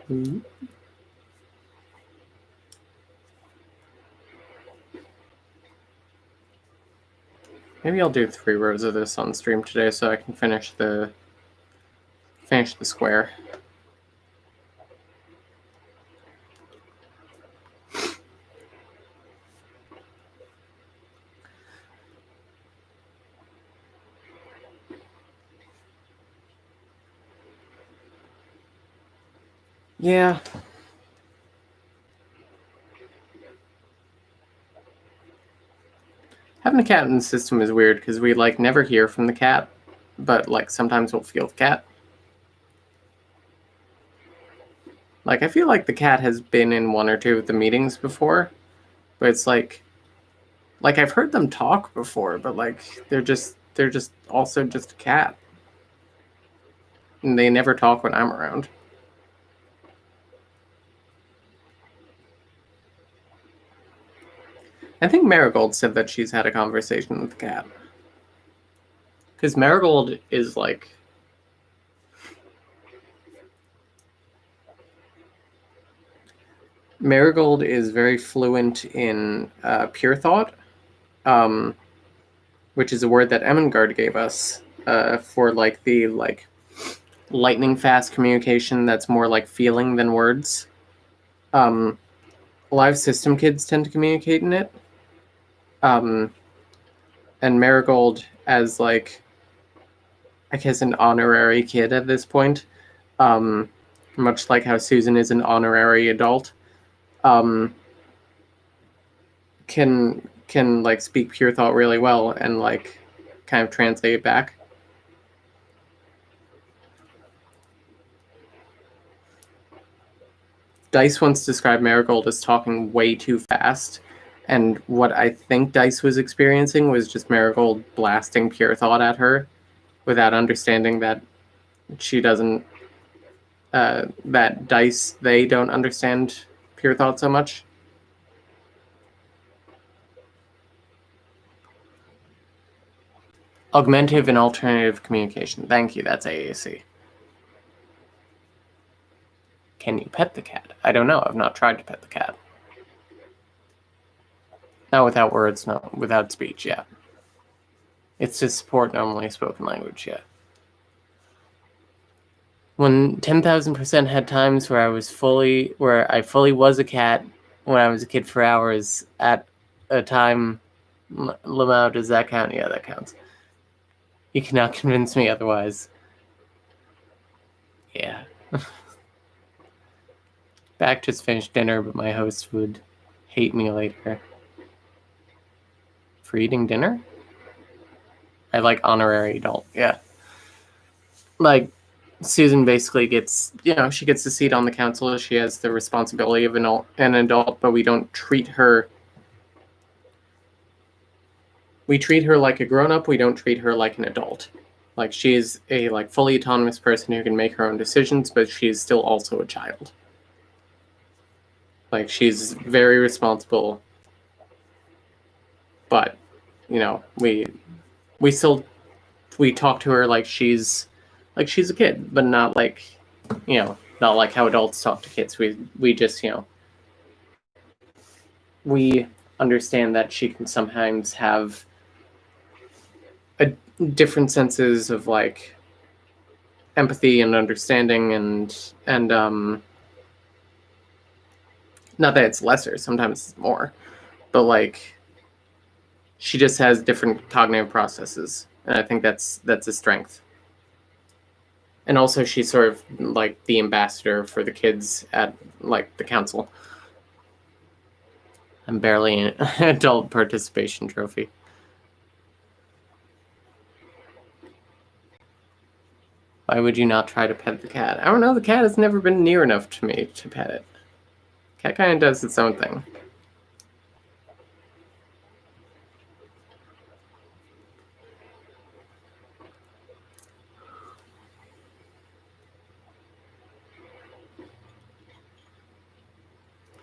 Mm-hmm. Maybe I'll do 3 rows of this on stream today so I can finish the square. Yeah. Having a cat in the system is weird because we like never hear from the cat, but like sometimes we'll feel the cat. Like I feel like the cat has been in one or two of the meetings before, but it's like I've heard them talk before, but like they're just also just a cat. And they never talk when I'm around. I think Marigold said that she's had a conversation with the cat. Because Marigold is like... Marigold is very fluent in pure thought, which is a word that Emmengard gave us for like the like lightning fast communication that's more like feeling than words. Live system kids tend to communicate in it. And Marigold, as like, I guess an honorary kid at this point, much like how Susan is an honorary adult, can like speak pure thought really well and like kind of translate it back. Dice once described Marigold as talking way too fast, and what I think Dice was experiencing was just Marigold blasting pure thought at her without understanding that she doesn't, that Dice, they don't understand pure thought so much. Augmentative and alternative communication. Thank you, that's AAC. Can you pet the cat? I don't know, I've not tried to pet the cat. Not without words, no, without speech, yeah. It's to support normally spoken language, yeah. When 10,000% had times where I fully was a cat when I was a kid for hours at a time. Lamau, does that count? Yeah, that counts. You cannot convince me otherwise. Yeah. Back just finished dinner, but my host would hate me later. For eating dinner? I like honorary adult, yeah. Like, Susan basically gets, she gets a seat on the council. She has the responsibility of an adult, but we don't treat her... We treat her like a grown-up, we don't treat her like an adult. Like, she is a fully autonomous person who can make her own decisions, but she is still also a child. Like, she's very responsible, but, we talk to her like she's a kid, but not like, not like how adults talk to kids. We just, we understand that she can sometimes have different senses of like empathy and understanding and not that it's lesser, sometimes it's more, but like she just has different cognitive processes, and I think that's a strength. And also she's sort of like the ambassador for the kids at like the council. I'm barely an adult participation trophy. Why would you not try to pet the cat? I don't know, the cat has never been near enough to me to pet it. Cat kind of does its own thing.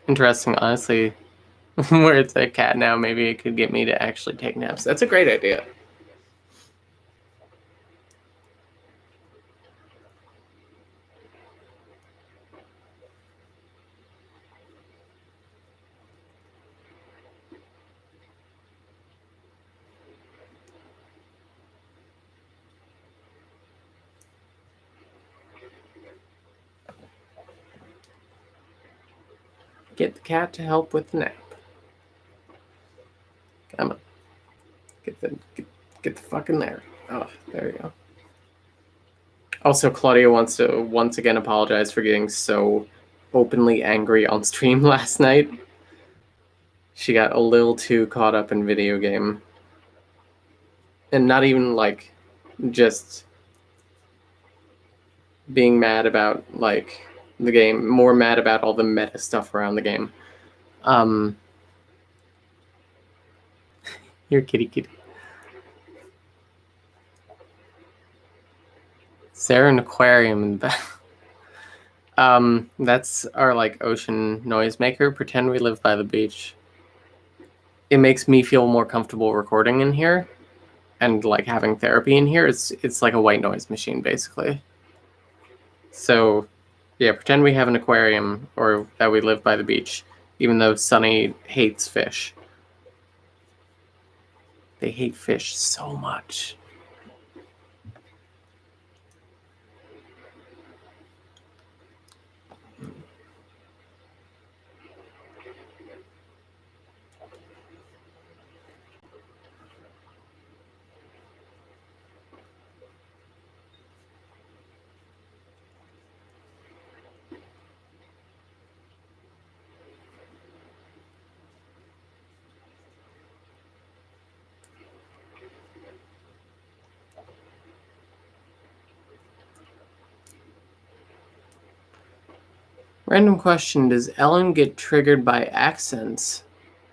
Interesting, honestly. Where it's a cat now, maybe it could get me to actually take naps. That's a great idea. Get the cat to help with the nap. Come on. Get the fuck in there. Oh, there you go. Also, Claudia wants to once again apologize for getting so openly angry on stream last night. She got a little too caught up in video game and not even like just being mad about like the game, more mad about all the meta stuff around the game. Here, kitty. Is there an aquarium in the back? That's our like ocean noisemaker. Pretend we live by the beach. It makes me feel more comfortable recording in here and like having therapy in here. It's like a white noise machine basically. So yeah, pretend we have an aquarium or that we live by the beach, even though Sunny hates fish. They hate fish so much. Random question, does Ellen get triggered by accents?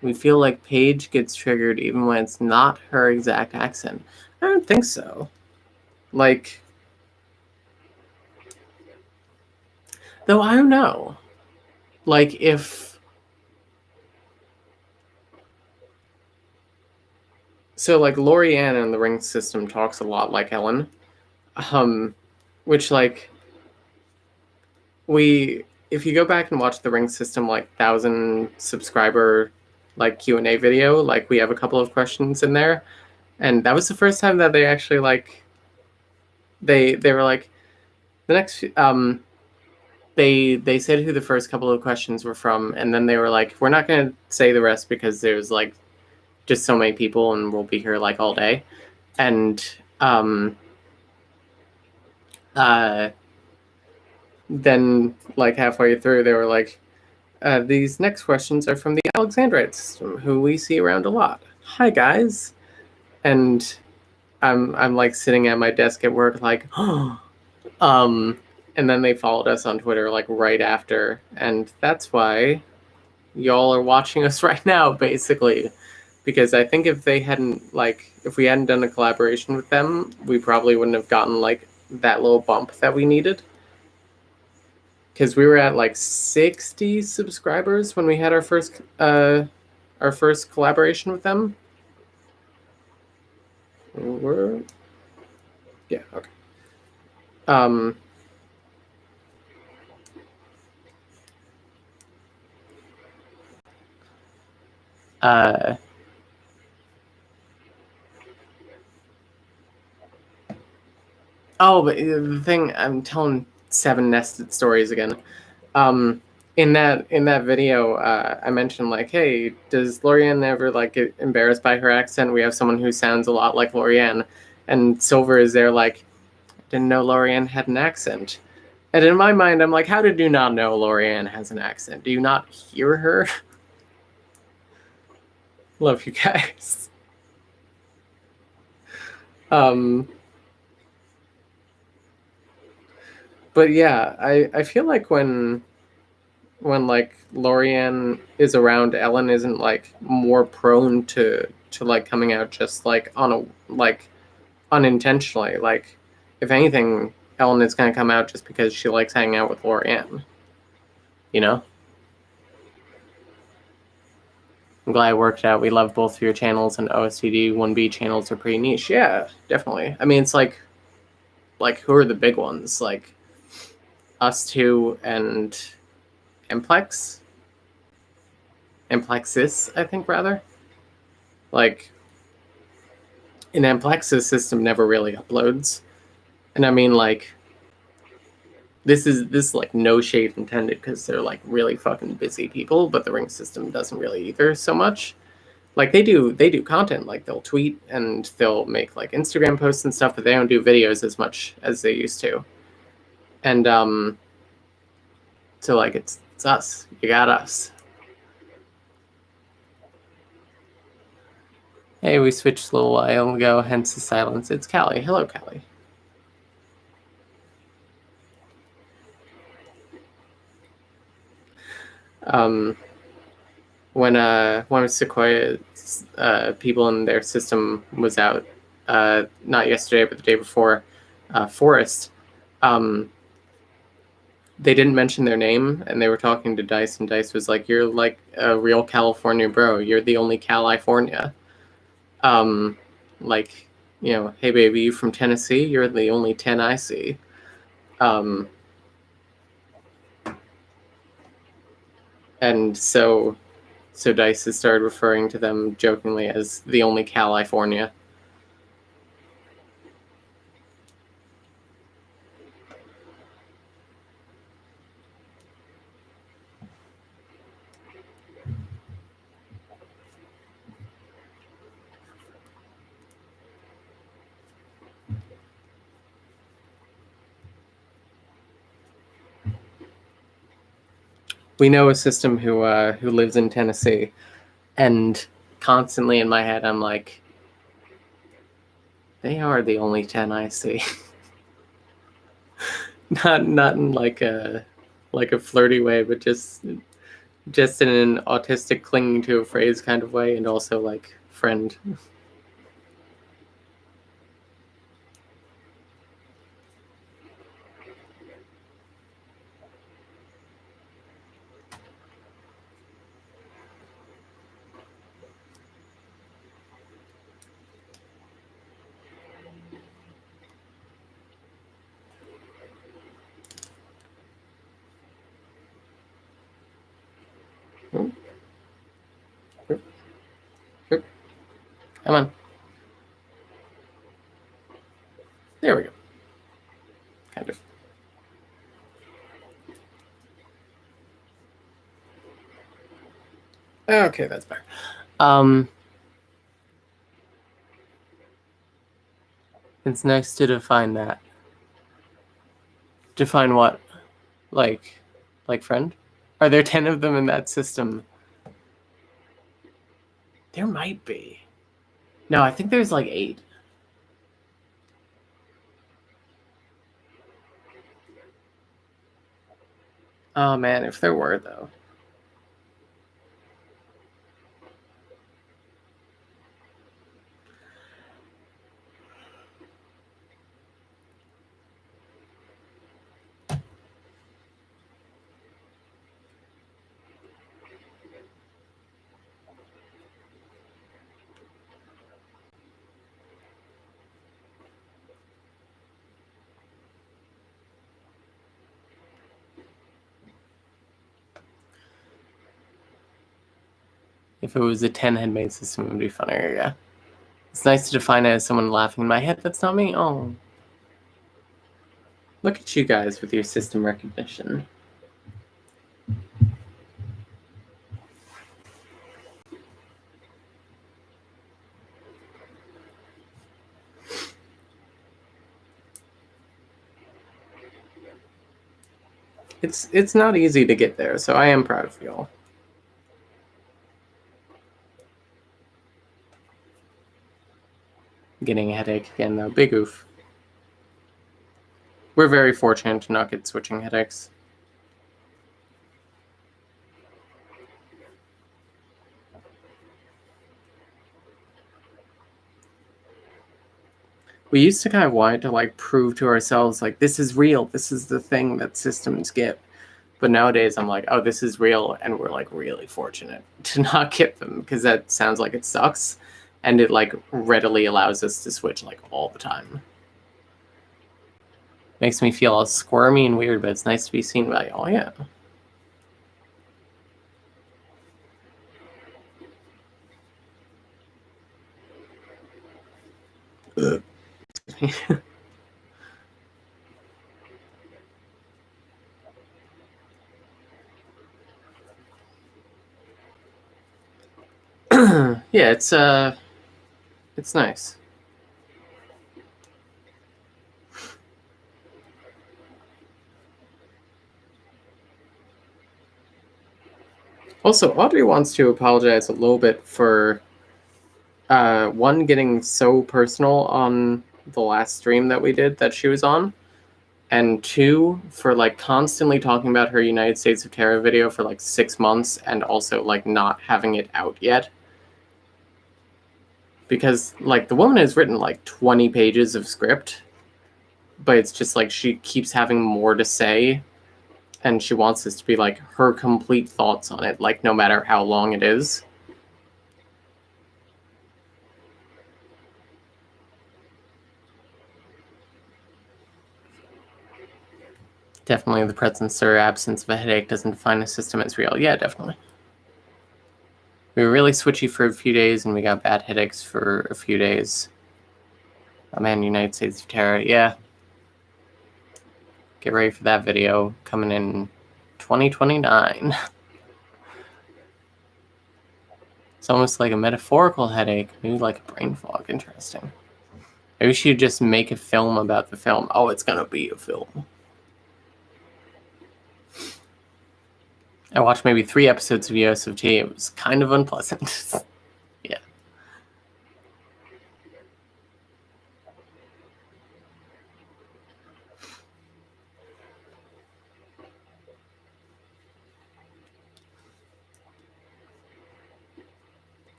We feel like Paige gets triggered even when it's not her exact accent. I don't think so. Like, though I don't know. Like if so like Lorianne in the ring system talks a lot like Ellen. Which like if you go back and watch the ring system like 1,000 subscriber like Q&A video, like we have a couple of questions in there, and that was the first time that they actually like they were like the next they said who the first couple of questions were from, and then they were like, we're not going to say the rest because there's like just so many people and we'll be here like all day. And then like halfway through they were like, these next questions are from the Alexandrite system, who we see around a lot. Hi guys. And I'm like sitting at my desk at work like, and then they followed us on Twitter like right after, and that's why y'all are watching us right now, basically. Because I think if we hadn't done a collaboration with them, we probably wouldn't have gotten like that little bump that we needed. Because we were at like 60 subscribers when we had our first collaboration with them. Yeah, okay. Oh, but the thing, I'm telling 7 nested stories again. In that video, I mentioned like, hey, does Lorianne ever like get embarrassed by her accent? We have someone who sounds a lot like Lorianne, and Silver is there like, didn't know Lorianne had an accent. And in my mind, I'm like, how did you not know Lorianne has an accent? Do you not hear her? Love you guys. But yeah, I feel like when like Lorianne is around, Ellen isn't like more prone to like coming out just like on a like unintentionally. Like if anything, Ellen is gonna come out just because she likes hanging out with Lorianne. You know? I'm glad it worked out. We love both of your channels, and OSTD 1B channels are pretty niche. Yeah, definitely. I mean, it's like who are the big ones? Like us two and Amplex? Amplexis, I think, rather. Like, an Amplexis system never really uploads. And I mean, like, this is like no shade intended because they're like really fucking busy people, but the ring system doesn't really either so much. Like they do content, like they'll tweet and they'll make like Instagram posts and stuff, but they don't do videos as much as they used to. And so like it's us. You got us. Hey, we switched a little while ago, hence the silence. It's Callie. Hello, Callie. When Sequoia people in their system was out, not yesterday but the day before, Forest, they didn't mention their name, and they were talking to Dice, and Dice was like, "You're like a real California bro. You're the only California." Like, hey baby, you from Tennessee? You're the only 10 I see. And so Dice has started referring to them jokingly as the only California. We know a system who lives in Tennessee, and constantly in my head I'm like, they are the only 10 I see. not in like a flirty way, but just in an autistic clinging to a phrase kind of way, and also like friend. Come on. There we go. Kind of. Okay, that's better. It's nice to define that. Define what? Like friend? Are there 10 of them in that system? There might be. No, I think there's like 8. Oh man, if there were though. If it was a 10 head made system, it would be funnier, yeah. It's nice to define it as someone laughing in my head. That's not me. Oh. Look at you guys with your system recognition. It's not easy to get there, so I am proud of y'all. Getting a headache again though. Big oof. We're very fortunate to not get switching headaches. We used to kind of want to like prove to ourselves like this is real, this is the thing that systems get. But nowadays I'm like, oh, this is real, and we're like really fortunate to not get them, because that sounds like it sucks, and it like readily allows us to switch like all the time. Makes me feel all squirmy and weird, but it's nice to be seen by y'all, yeah. Yeah, it's nice. Also, Audrey wants to apologize a little bit for one, getting so personal on the last stream that we did that she was on, and two, for like constantly talking about her United States of Terror video for like 6 months and also like not having it out yet. Because like the woman has written like 20 pages of script, but it's just like she keeps having more to say, and she wants this to be like her complete thoughts on it, like no matter how long it is. Definitely the presence or absence of a headache doesn't define a system as real. Yeah, definitely. We were really switchy for a few days, and we got bad headaches for a few days. Oh man, United States of Terror, yeah. Get ready for that video coming in 2029. It's almost like a metaphorical headache, maybe like a brain fog. Interesting. Maybe we should just make a film about the film. Oh, it's gonna be a film. I watched maybe 3 episodes of US of T. It was kind of unpleasant. Yeah.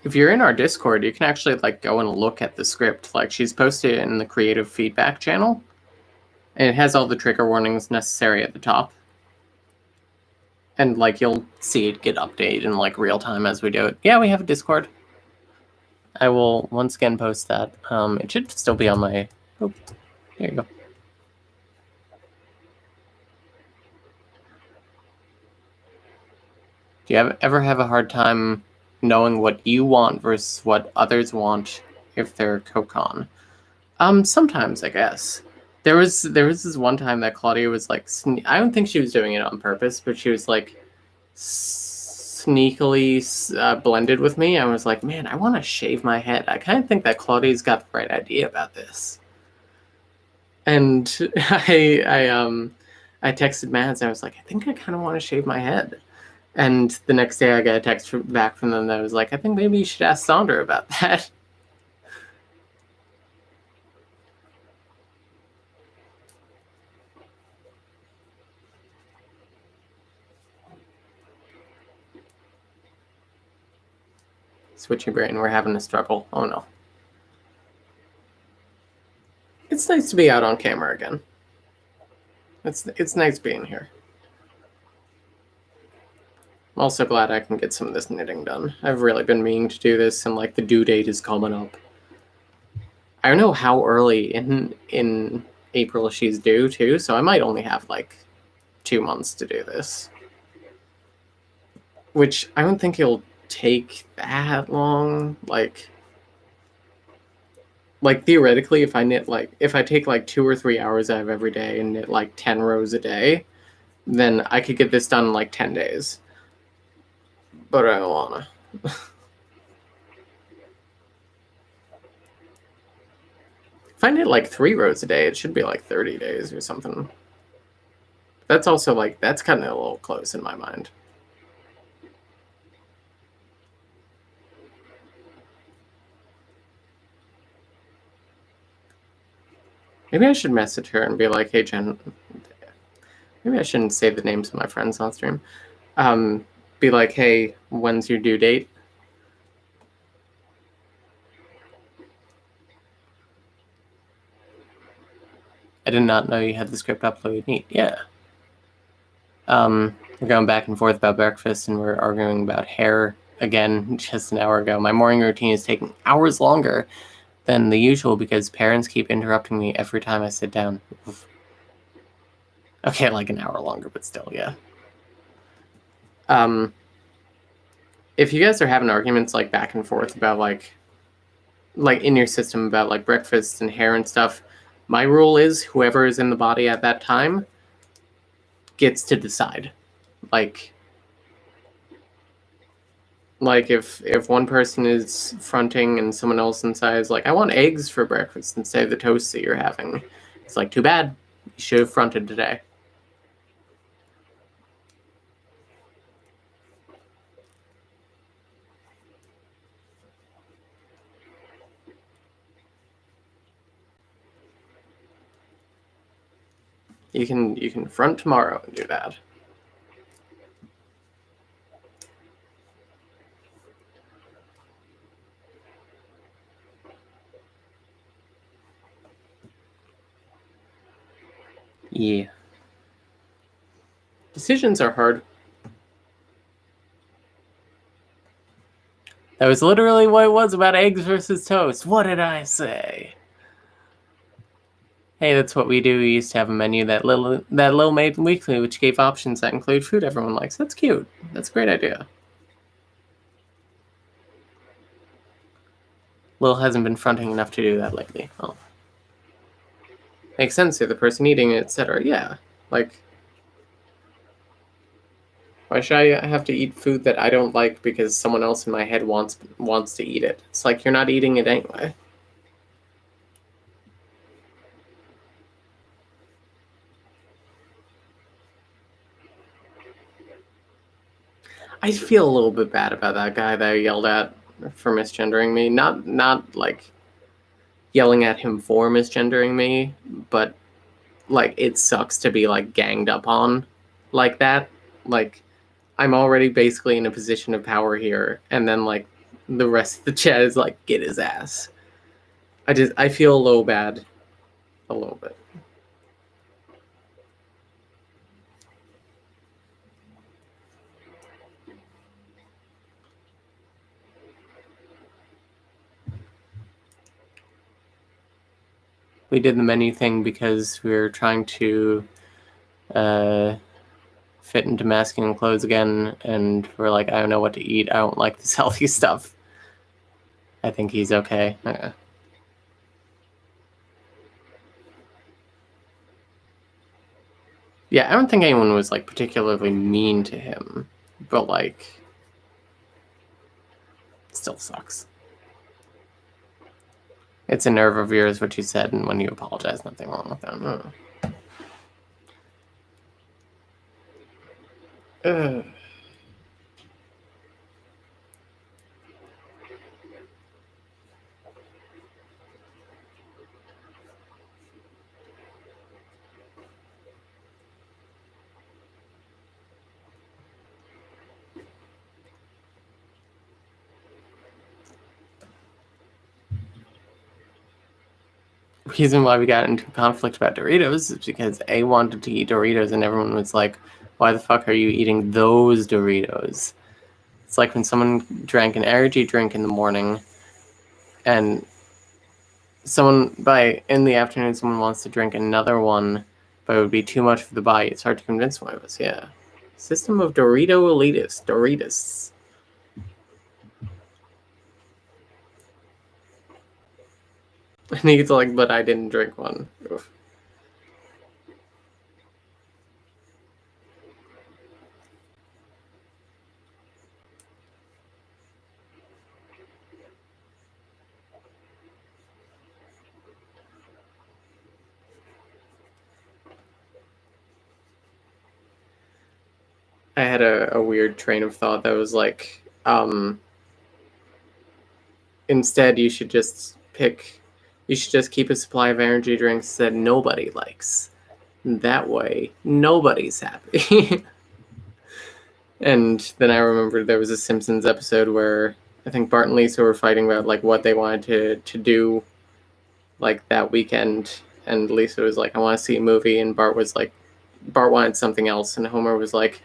If you're in our Discord, you can actually like go and look at the script. Like she's posted it in the creative feedback channel, and it has all the trigger warnings necessary at the top. And like you'll see it get updated in like real time as we do it. Yeah, we have a Discord. I will once again post that. It should still be on my. Oh, there you go. Do you ever have a hard time knowing what you want versus what others want if they're co-con? Sometimes, I guess. There was this one time that Claudia was like, I don't think she was doing it on purpose, but she was like sneakily blended with me. I was like, man, I want to shave my head. I kind of think that Claudia's got the right idea about this. And I texted Mads, and I was like, I think I kind of want to shave my head. And the next day I got a text back from them that was like, I think maybe you should ask Sandra about that. Switchy brain, we're having a struggle. Oh no. It's nice to be out on camera again. It's nice being here. I'm also glad I can get some of this knitting done. I've really been meaning to do this, and like the due date is coming up. I don't know how early in April she's due too, so I might only have like 2 months to do this. Which I don't think it'll take that long. Like theoretically, if I take like 2 or 3 hours out of every day and knit like 10 rows a day, then I could get this done in like 10 days. But I don't wanna. If I knit like 3 rows a day, it should be like 30 days or something. That's also like, that's kind of a little close in my mind. Maybe I should message her and be like, hey, Jen, maybe I shouldn't say the names of my friends on stream. Be like, hey, when's your due date? I did not know you had the script uploaded. Neat, yeah. We're going back and forth about breakfast, and we're arguing about hair again just an hour ago. My morning routine is taking hours longer than the usual because parents keep interrupting me every time I sit down. Oof. Okay, like an hour longer, but still, yeah. If you guys are having arguments like back and forth about like in your system about like breakfast and hair and stuff, my rule is whoever is in the body at that time gets to decide. Like if one person is fronting and someone else inside is like, I want eggs for breakfast instead of the toast that you're having, it's like, too bad. You should have fronted today. You can front tomorrow and do that. Yeah. Decisions are hard. That was literally what it was about eggs versus toast. What did I say? Hey, that's what we do. We used to have a menu that Lil made weekly, which gave options that include food everyone likes. That's cute. That's a great idea. Lil hasn't been fronting enough to do that lately. Oh. Makes sense. You're the person eating it, etc. Yeah. Like, why should I have to eat food that I don't like because someone else in my head wants to eat it? It's like you're not eating it anyway. I feel a little bit bad about that guy that I yelled at for misgendering me. Not like yelling at him for misgendering me, but like it sucks to be like ganged up on like that. Like I'm already basically in a position of power here, and then like the rest of the chat is like, get his ass. I feel a little bad. A little bit. We did the menu thing because we were trying to fit into masculine clothes again, and we're like, I don't know what to eat. I don't like this healthy stuff. I think he's okay. Yeah, I don't think anyone was like particularly mean to him, but like, it still sucks. It's a nerve of yours, what you said, and when you apologize, nothing wrong with that. Reason why we got into a conflict about Doritos is because A wanted to eat Doritos and everyone was like, why the fuck are you eating those Doritos? It's like when someone drank an energy drink in the morning and in the afternoon someone wants to drink another one, but it would be too much for the body. It's hard to convince one of us, yeah. System of Dorito elitists. Doritos. And he's like, but I didn't drink one. Oof. I had a weird train of thought that was like, instead you should just keep a supply of energy drinks that nobody likes. That way, nobody's happy. And then I remembered there was a Simpsons episode where I think Bart and Lisa were fighting about like what they wanted to do like that weekend, and Lisa was like, I want to see a movie, and Bart wanted something else, and Homer was like,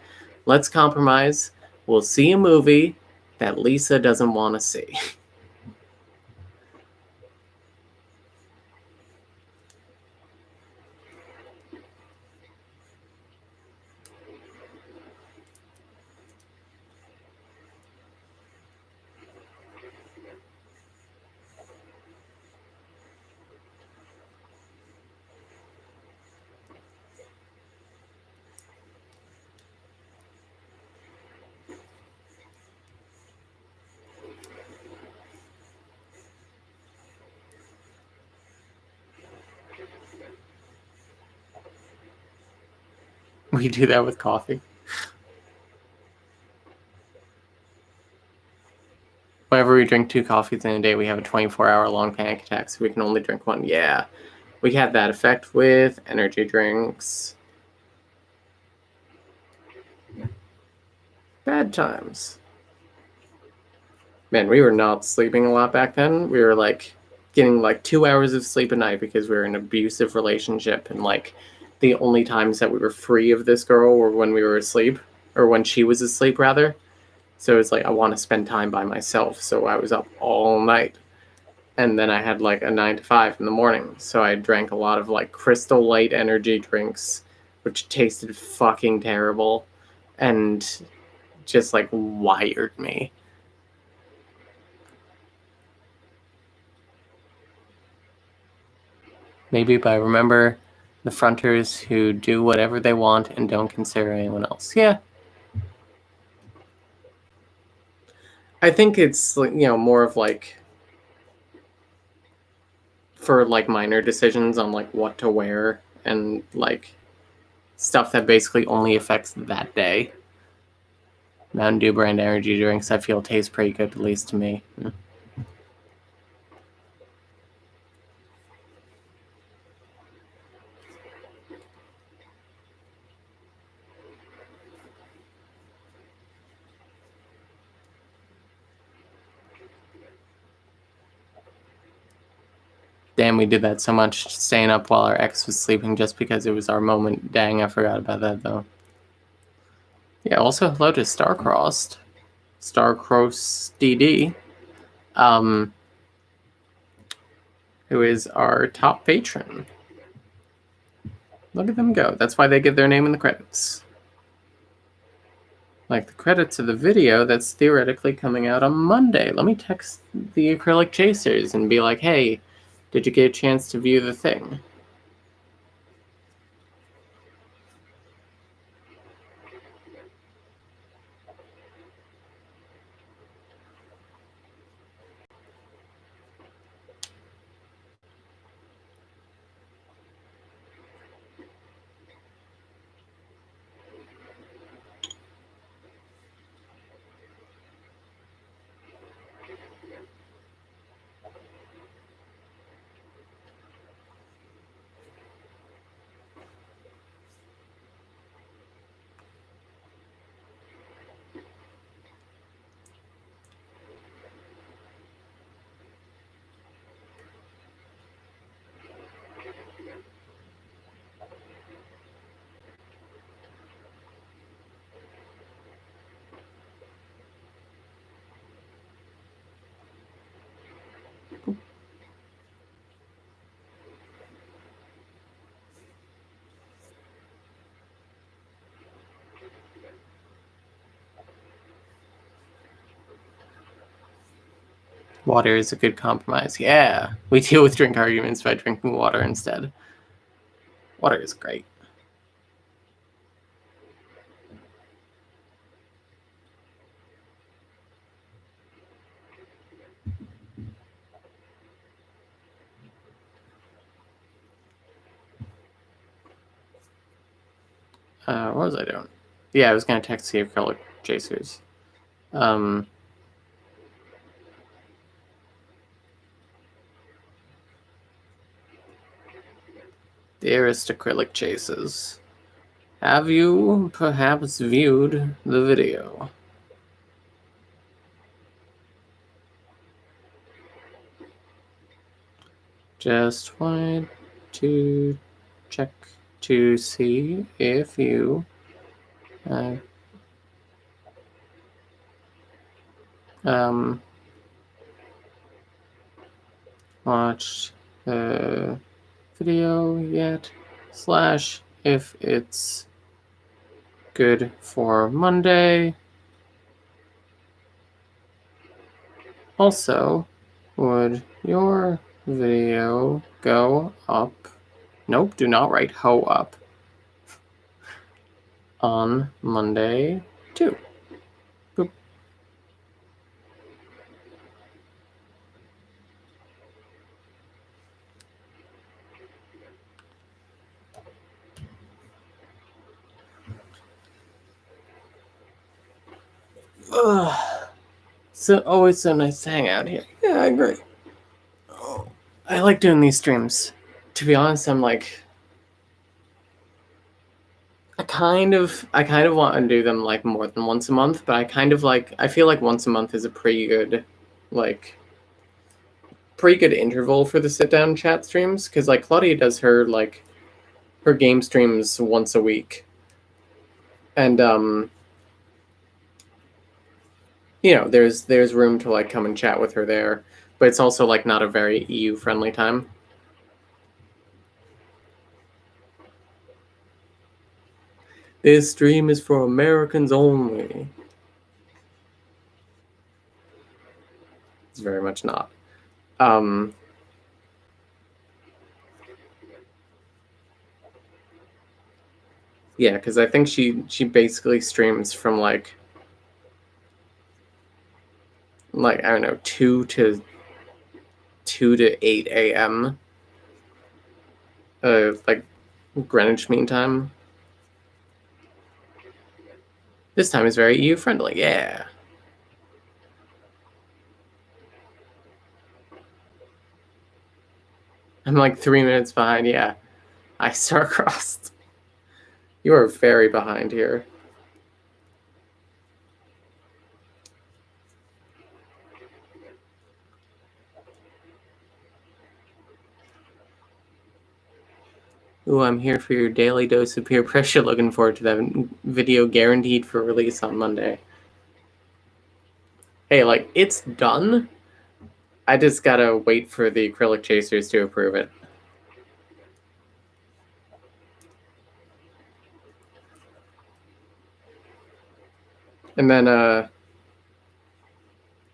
let's compromise. We'll see a movie that Lisa doesn't want to see. We do that with coffee. Whenever we drink 2 coffees in a day, we have a 24-hour long panic attack, so we can only drink one. Yeah, we have that effect with energy drinks. Bad times. Man, we were not sleeping a lot back then. We were like getting like 2 hours of sleep a night because we were in an abusive relationship, and like the only times that we were free of this girl were when we were asleep, or when she was asleep rather. So it's like I want to spend time by myself, so I was up all night. And then I had like a 9 to 5 in the morning, so I drank a lot of like Crystal Light energy drinks, which tasted fucking terrible and just like wired me. Maybe, but I remember the fronters who do whatever they want and don't consider anyone else. Yeah. I think it's, more of like for like minor decisions on like what to wear and like stuff that basically only affects that day. Mountain Dew brand energy drinks, I feel, taste pretty good, at least to me. Damn, we did that so much, staying up while our ex was sleeping just because it was our moment. Dang, I forgot about that, though. Yeah, also hello to Starcrossed. Starcross DD. Who is our top patron. Look at them go. That's why they get their name in the credits. Like the credits of the video that's theoretically coming out on Monday. Let me text the Acrylic Chasers and be like, hey, did you get a chance to view the thing? Water is a good compromise. Yeah, we deal with drink arguments by drinking water instead. Water is great. What was I doing? Yeah, I was going to text the Acrylic Chasers. Dearest Acrylic Chasers, have you perhaps viewed the video? Just wanted to check to see if you watched the video yet, / if it's good for Monday. Also, would your video go up? Nope, do not write ho up. On Monday too. Boop. So always so nice to hang out here. Yeah, I agree. Oh, I like doing these streams. To be honest, I'm like, I kind of want to do them like more than once a month, but I feel like once a month is a pretty good interval for the sit down chat streams, because like Claudia does her game streams once a week, and there's room to like come and chat with her there, but it's also like not a very EU friendly time. This stream is for Americans only. It's very much not. Yeah, because I think she basically streams from like I don't know 2 to 8 a.m. Like Greenwich Mean Time. This time is very EU friendly. Yeah. I'm like 3 minutes behind. Yeah, I star-crossed. You are very behind here. Ooh, I'm here for your daily dose of peer pressure. Looking forward to that video, guaranteed for release on Monday. Hey, like, it's done. I just gotta wait for the acrylic chasers to approve it. And then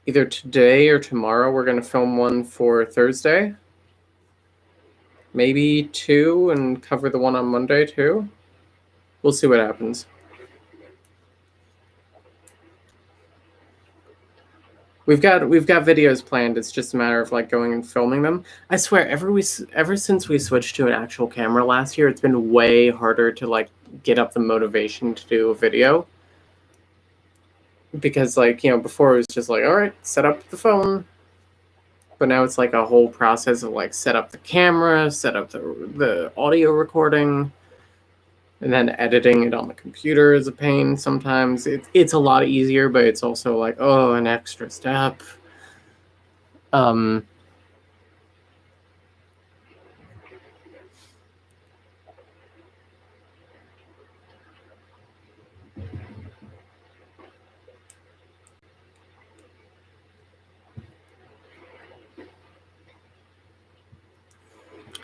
either today or tomorrow we're gonna film one for Thursday. Maybe 2 and cover the one on Monday too. We'll see what happens. We've got videos planned. It's just a matter of like going and filming them. I swear, ever since we switched to an actual camera last year, it's been way harder to like get up the motivation to do a video. Because like, before it was just like, all right, set up the phone. But now it's like a whole process of like set up the camera, set up the audio recording, and then editing it on the computer is a pain sometimes. It's a lot easier, but it's also like, oh, an extra step.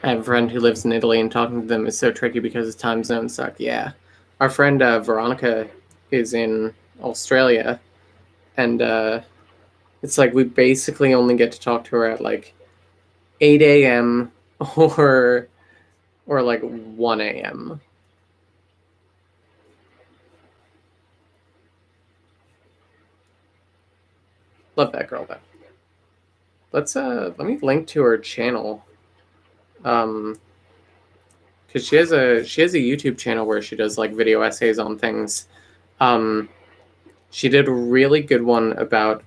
I have a friend who lives in Italy, and talking to them is so tricky because the time zones suck. Yeah. Our friend Veronica is in Australia, and it's like we basically only get to talk to her at like 8 a.m. or like 1 a.m. Love that girl though. Let me link to her channel. Because she has a YouTube channel where she does like video essays on things. She did a really good one about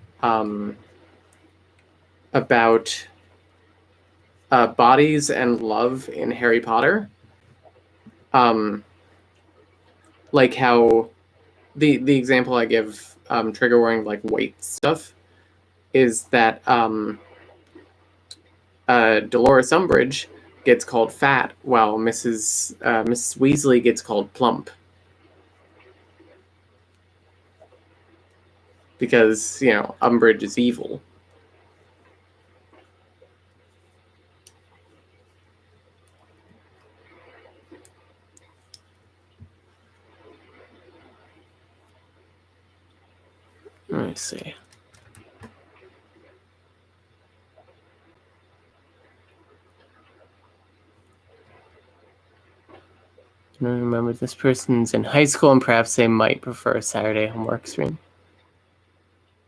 bodies and love in Harry Potter. Like how the example I give, trigger warning, like weight stuff, is that Dolores Umbridge gets called fat while Mrs. Weasley gets called plump. Because, Umbridge is evil. Let me see. I remember this person's in high school, and perhaps they might prefer a Saturday homework stream.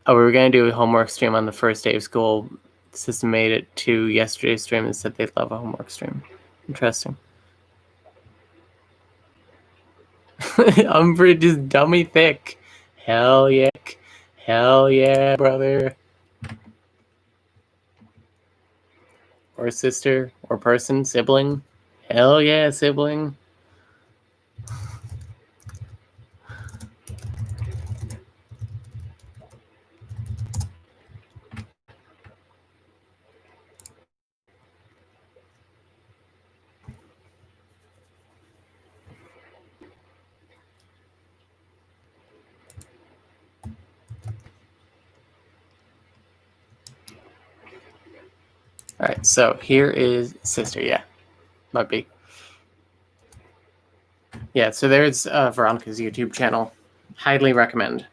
Oh, we were going to do a homework stream on the first day of school. The system made it to yesterday's stream and said they'd love a homework stream. Interesting. Umbridge is dummy thick. Hell yeah. Hell yeah, brother. Or sister, or person, sibling. Hell yeah, sibling. All right, so here is sister. Yeah, might be. Yeah, so there's Veronica's YouTube channel. Highly recommend.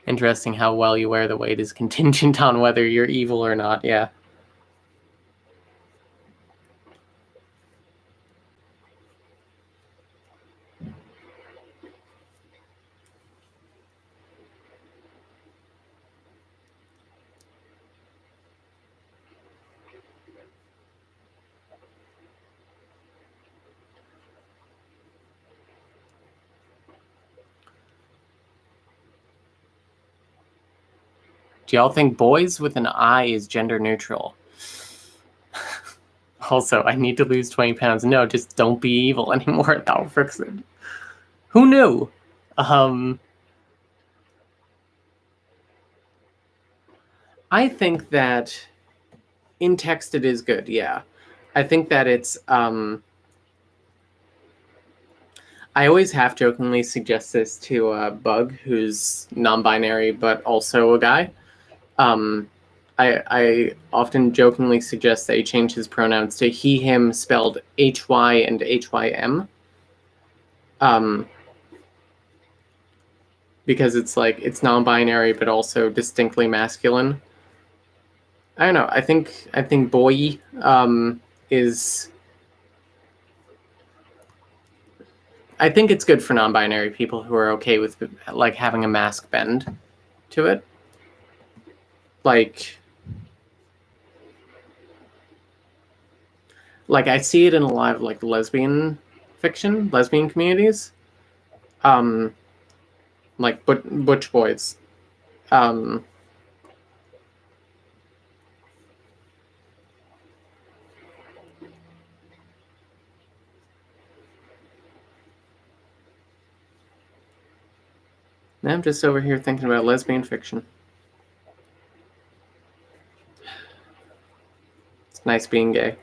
Interesting how well you wear the weight is contingent on whether you're evil or not. Yeah. Do y'all think boys with an I is gender neutral? Also, I need to lose 20 pounds. No, just don't be evil anymore. That'll fix it. Who knew? I think that in text it is good, yeah. I think that it's I always half jokingly suggest this to Bug, who's non-binary but also a guy. I often jokingly suggest that he change his pronouns to he, him, spelled HY and HYM. Because it's like it's non-binary but also distinctly masculine. I don't know. I think boy is. I think it's good for non-binary people who are okay with like having a mask bend to it. Like I see it in a lot of like lesbian fiction, lesbian communities. Like butch boys. I'm just over here thinking about lesbian fiction. It's nice being gay.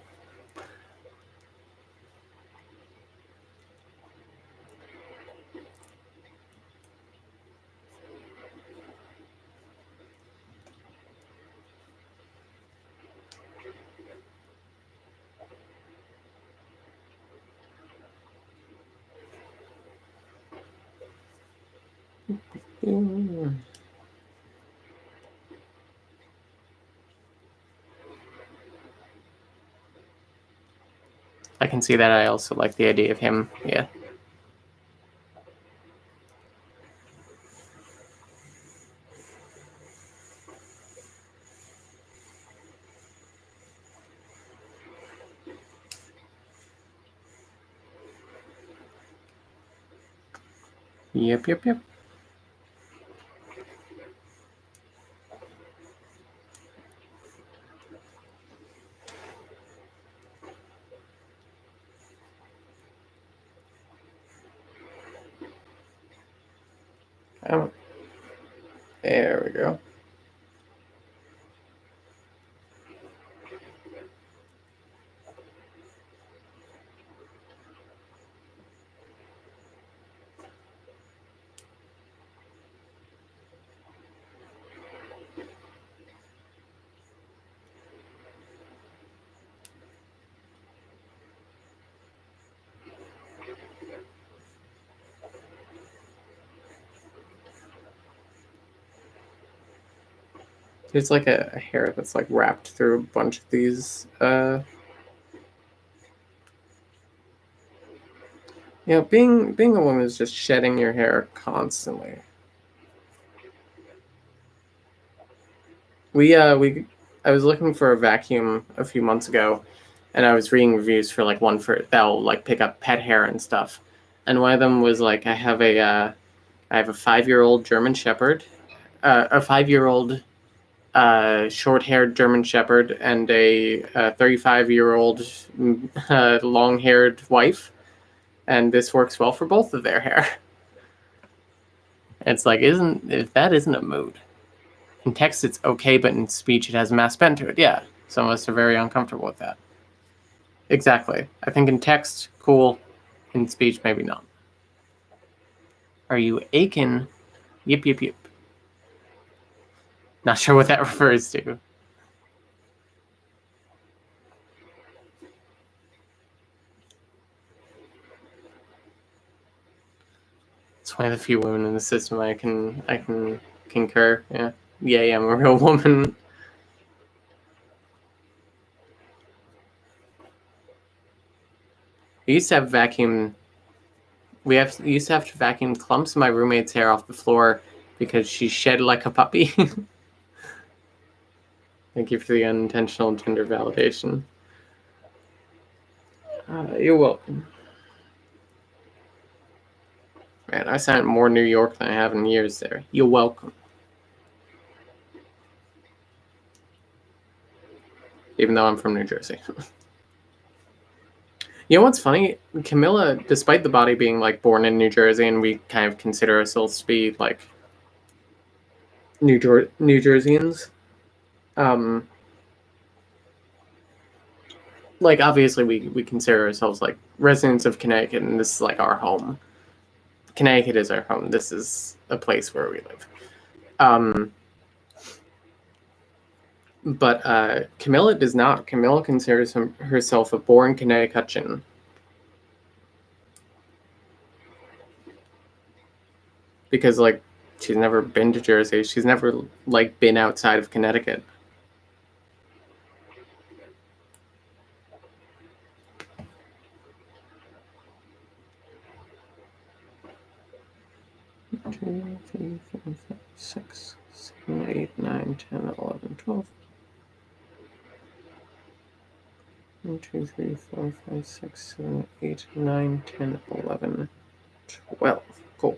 I can see that. I also like the idea of him. Yeah. Yep. Oh, there we go. There's like a hair that's like wrapped through a bunch of these. Being a woman is just shedding your hair constantly. I was looking for a vacuum a few months ago, and I was reading reviews for like one for that'll like pick up pet hair and stuff, and one of them was like I have a 5-year-old German Shepherd, a 5-year-old short-haired German Shepherd, and a 35-year-old long-haired wife, and this works well for both of their hair. It's like if that isn't a mood. In text, it's okay, but in speech, it has a mass bend to it. Yeah, some of us are very uncomfortable with that. Exactly. I think in text, cool. In speech, maybe not. Are you aching? Yip, yip, yip. Not sure what that refers to. It's one of the few women in the system I can concur. Yeah. Yeah, I'm a real woman. I used to have vacuum. Used to have to vacuum clumps of my roommate's hair off the floor because she shed like a puppy. Thank you for the unintentional gender validation. You're welcome. Man, I sound more New York than I have in years there. You're welcome. Even though I'm from New Jersey. You know what's funny? Camilla, despite the body being like born in New Jersey, and we kind of consider ourselves to be like New Jerseyans, like obviously we consider ourselves like residents of Connecticut, and this is like our home. Connecticut is our home. This is a place where we live. But Camilla does not. Camilla considers herself a born Connecticutian. Because like she's never been to Jersey. She's never like been outside of Connecticut. Two, 3, 4, 5, 6, 7, 8, 9, 10, 11, 12. 1, 2, 3, 4, 5, 6, 7, 8, 9, 10, 11, 12. Cool.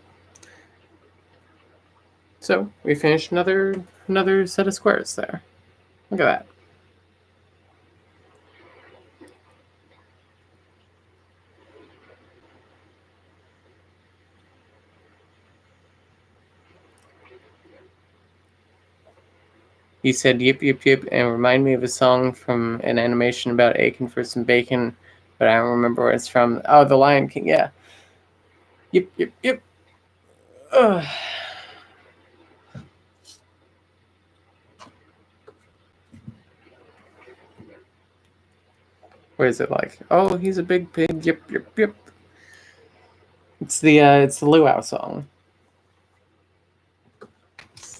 So we finished another set of squares there. Look at that. You said yip yip yip and remind me of a song from an animation about aching for some bacon, but I don't remember where it's from. Oh, The Lion King, yeah. Yip yip yip. Ugh. Where is it like? Oh, he's a big pig. Yip yip yip. It's the luau song.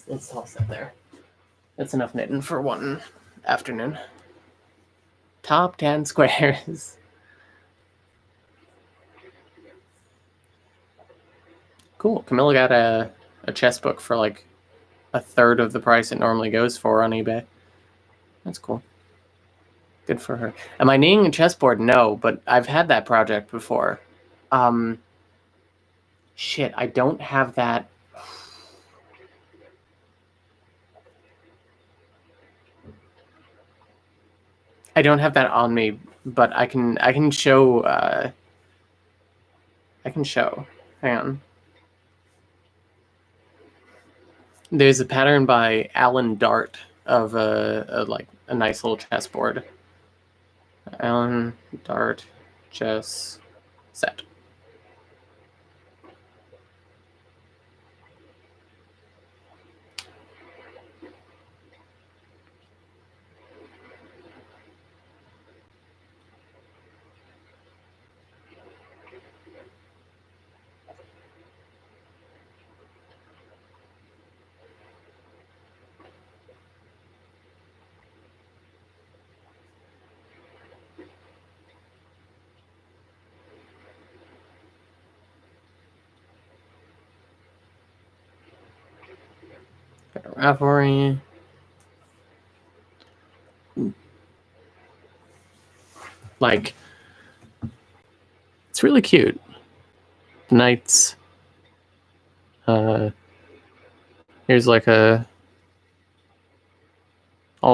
Let's toss that there. That's enough knitting for one afternoon. Top 10 squares. Cool. Camilla got a chess book for like a third of the price it normally goes for on eBay. That's cool. Good for her. Am I knitting a chessboard? No, but I've had that project before. Shit, I don't have that. I don't have that on me, but I can show. I can show. Hang on. There's a pattern by Alan Dart of a nice little chessboard. Alan Dart chess set. Got a Ravelry. Like, it's really cute. Knights. Here's like all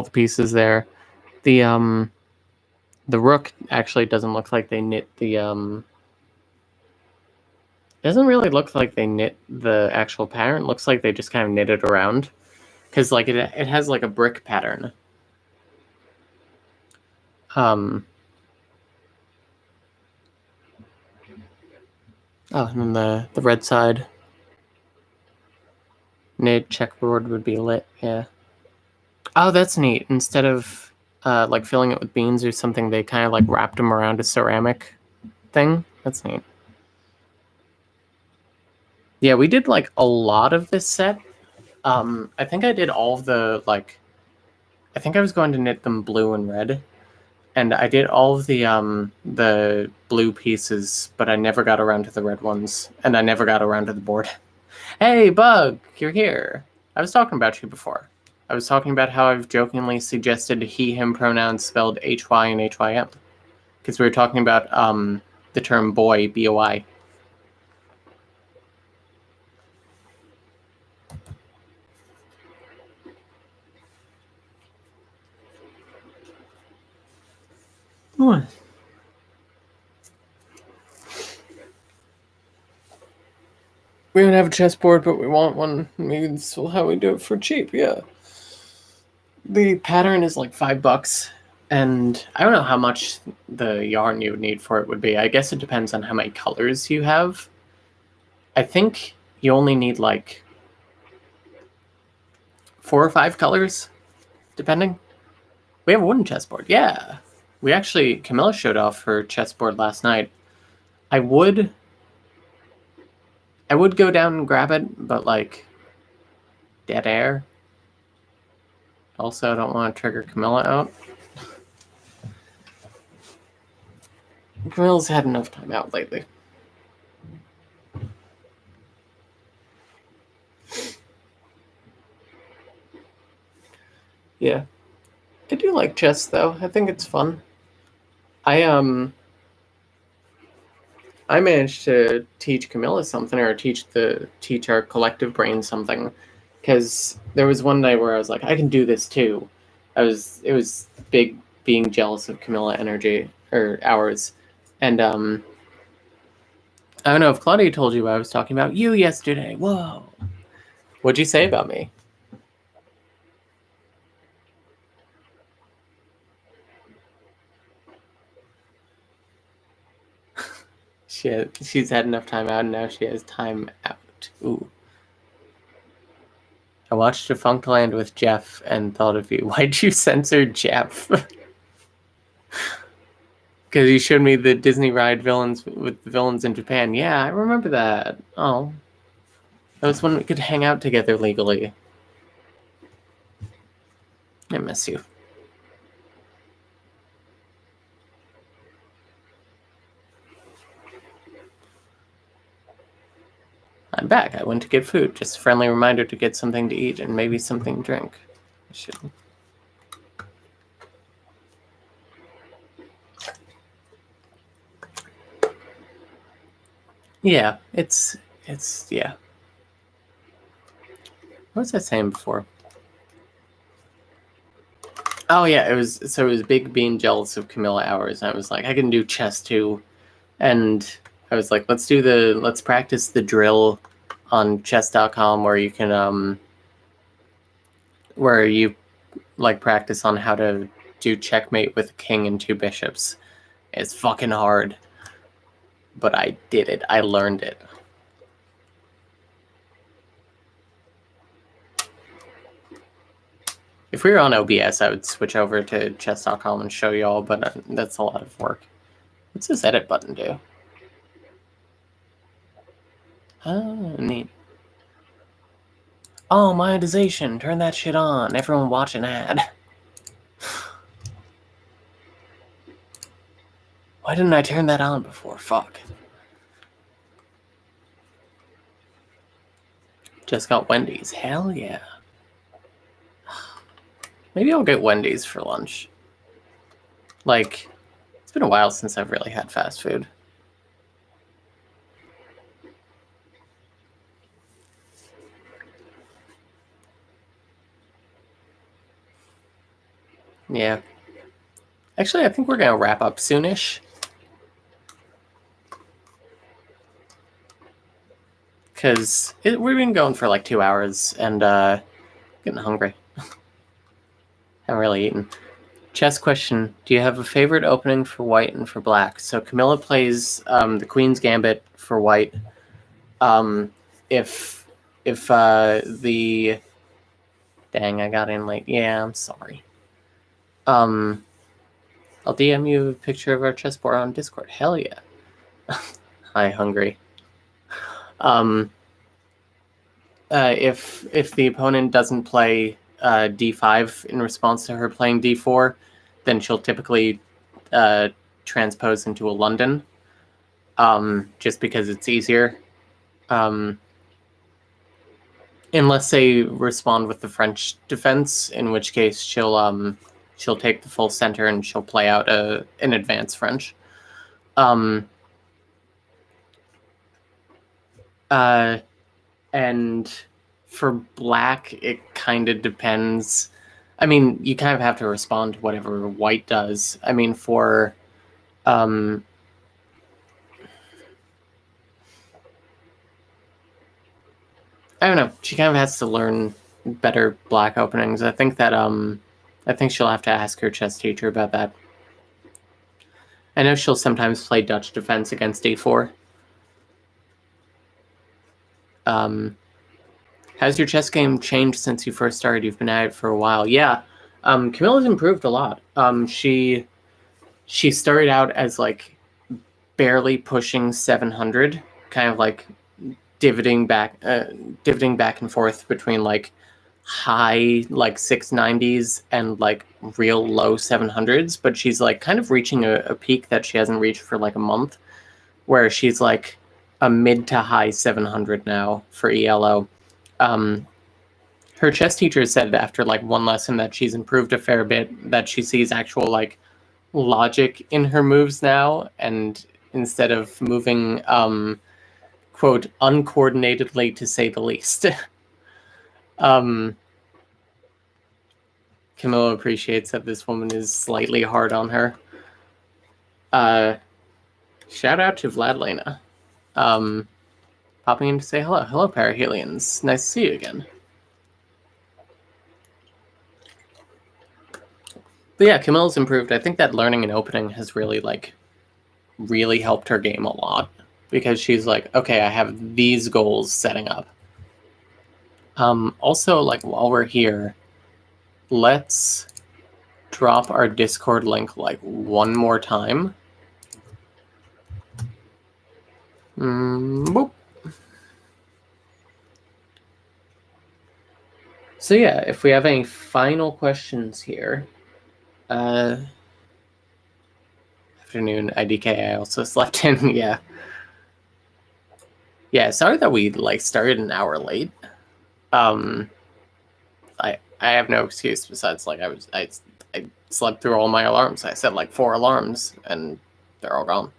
the pieces there. The rook actually doesn't look like they knit the doesn't really look like they knit the actual pattern. It looks like they just kind of knit it around. Because like it has like a brick pattern. Oh, and then the red side. Knit checkerboard would be lit, yeah. Oh, that's neat. Instead of like filling it with beans or something, they kind of like wrapped them around a ceramic thing. That's neat. Yeah, we did like a lot of this set. I think I did all of the like. I think I was going to knit them blue and red, and I did all of the blue pieces, but I never got around to the red ones, and I never got around to the board. Hey, Bug, you're here. I was talking about you before. I was talking about how I've jokingly suggested he/him pronouns spelled hy and hym, because we were talking about the term boy, boy. What? We don't have a chessboard, but we want one. Maybe this is how we do it for cheap. Yeah. The pattern is like $5, and I don't know how much the yarn you would need for it would be. I guess it depends on how many colors you have. I think you only need like 4 or 5 colors, depending. We have a wooden chessboard. Yeah. We actually, Camilla showed off her chessboard last night. I would go down and grab it, but like dead air. Also, I don't want to trigger Camilla out. Camilla's had enough time out lately. Yeah. I do like chess though. I think it's fun. I managed to teach Camilla something, or teach our collective brain something, because there was one night where I was like, I can do this too. It was big being jealous of Camilla energy or hours, and I don't know if Claudia told you, but I was talking about you yesterday. Whoa, what'd you say about me? She's had enough time out, and now she has time out. Ooh. I watched Defunctland with Jeff and thought of you. Why'd you censor Jeff? Because you showed me the Disney ride villains with the villains in Japan. Yeah, I remember that. Oh. That was when we could hang out together legally. I miss you. I'm back. I went to get food. Just a friendly reminder to get something to eat and maybe something to drink. I should. Yeah, it's yeah. What was I saying before? Oh yeah, it was big being jealous of Camilla hours. I was like, I can do chess too, and I was like, let's practice the drill on chess.com where you can where you like practice on how to do checkmate with a king and 2 bishops. It's fucking hard, but I did it. I learned it. If we were on OBS, I would switch over to chess.com and show y'all, but that's a lot of work. What's this edit button do? Oh, neat. Oh, monetization. Turn that shit on. Everyone watch an ad. Why didn't I turn that on before? Fuck. Just got Wendy's. Hell yeah. Maybe I'll get Wendy's for lunch. Like, it's been a while since I've really had fast food. Yeah. Actually, I think we're going to wrap up soonish. Because we've been going for like 2 hours, and getting hungry. Haven't really eaten. Chess question. Do you have a favorite opening for white and for black? So Camilla plays the Queen's Gambit for white. If if the... Dang, I got in late. Yeah, I'm sorry. I'll DM you a picture of our chessboard on Discord. Hell yeah. Hi, hungry. If the opponent doesn't play d5 in response to her playing d4, then she'll typically transpose into a London, just because it's easier. Unless they respond with the French defense, in which case she'll take the full center and she'll play out an advanced French. And for black, it kind of depends. I mean, you kind of have to respond to whatever white does. I mean, for I don't know. She kind of has to learn better black openings. I think she'll have to ask her chess teacher about that. I know she'll sometimes play Dutch defense against d4. Has your chess game changed since you first started? You've been at it for a while. Yeah. Camilla's improved a lot. She started out as like barely pushing 700, kind of like divoting back and forth between like high like 690s and like real low 700s, but she's like kind of reaching a peak that she hasn't reached for like a month, where she's like a mid to high 700 now for ELO. Her chess teacher said after like one lesson that she's improved a fair bit, that she sees actual like logic in her moves now, and instead of moving quote uncoordinatedly, to say the least. Camilla appreciates that this woman is slightly hard on her. Shout out to Vladlena. Popping in to say hello. Hello, Parahelians. Nice to see you again. But yeah, Camilla's improved. I think that learning and opening has really helped her game a lot, because she's like, okay, I have these goals setting up. Also, like, while we're here, let's drop our Discord link like one more time. Boop. So yeah, if we have any final questions here. Afternoon, IDK, I also slept in, yeah. Yeah, sorry that we like started an hour late. I have no excuse besides like I slept through all my alarms. I set like 4 alarms and they're all gone.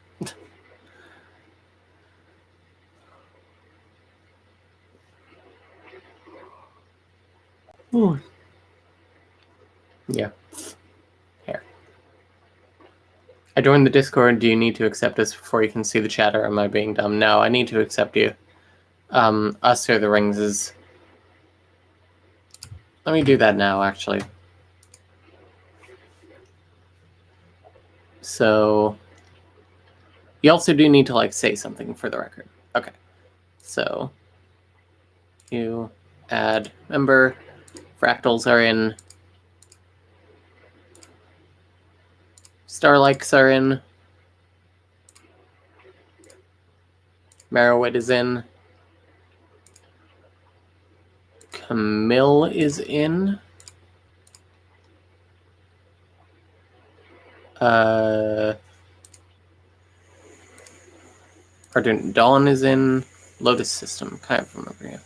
Ooh. Yeah. Here. I joined the Discord. Do you need to accept us before you can see the chat, or am I being dumb? No, I need to accept you. Us or the Rings is... Let me do that now, actually. So... You also do need to, like, say something for the record. Okay. So... You add member. Fractals are in. Starlikes are in. Marrowit is in. Camille is in. Ardent Dawn is in. Lotus System, kind of from over here.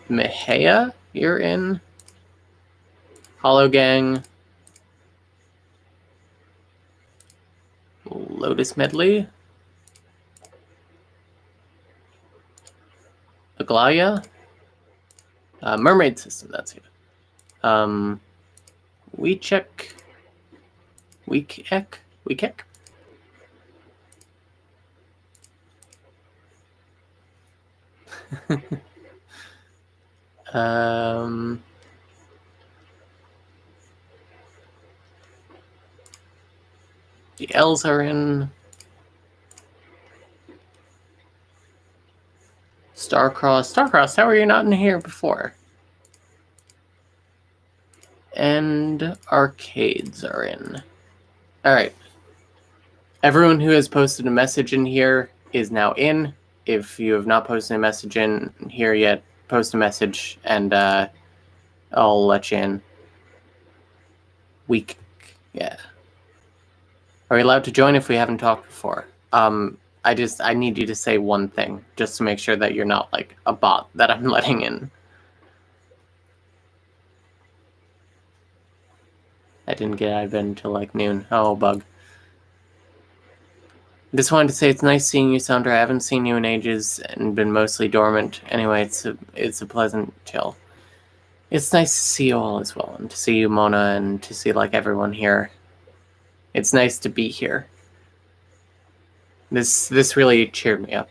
Mehea, you're in. Hollow Gang. Lotus Medley. Aglaya. Mermaid System, that's it. Weechek. Weekek. The L's are in. Starcross, how are you not in here before? And arcades are in. All right. Everyone who has posted a message in here is now in. If you have not posted a message in here yet, post a message and I'll let you in. Yeah. Are we allowed to join if we haven't talked before? I need you to say one thing just to make sure that you're not like a bot that I'm letting in. I didn't get out of bed until like noon. Oh, bug. Just wanted to say it's nice seeing you, Sandra. I haven't seen you in ages and been mostly dormant. Anyway, it's a pleasant chill. It's nice to see you all as well, and to see you, Mona, and to see like everyone here. It's nice to be here. This really cheered me up.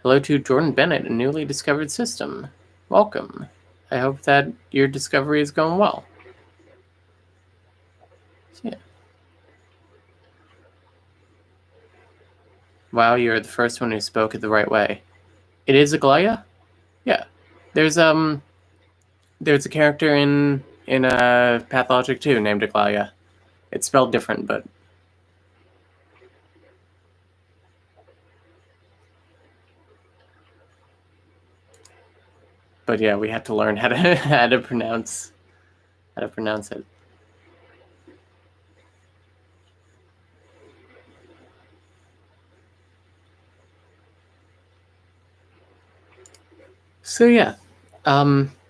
Hello to Jordan Bennett, a newly discovered system. Welcome. I hope that your discovery is going well. So, yeah. Wow, you're the first one who spoke it the right way. It is Aglaia? Yeah. There's a character in Pathologic 2 named Aglaia. It's spelled different, but yeah, we had to learn how to pronounce it. So yeah,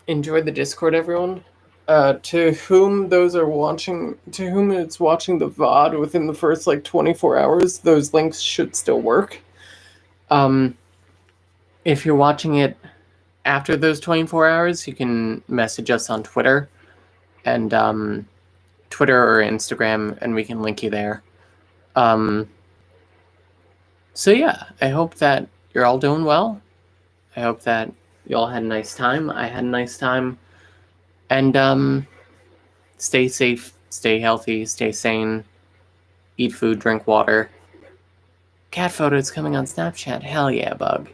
enjoy the Discord, everyone. To whom it's watching the VOD within the first like 24 hours, those links should still work. If you're watching it after those 24 hours, you can message us on Twitter and Twitter or Instagram, and we can link you there. So yeah, I hope that you're all doing well. I hope that you all had a nice time. I had a nice time. And stay safe, stay healthy, stay sane, eat food, drink water. Cat photos coming on Snapchat. Hell yeah, bug.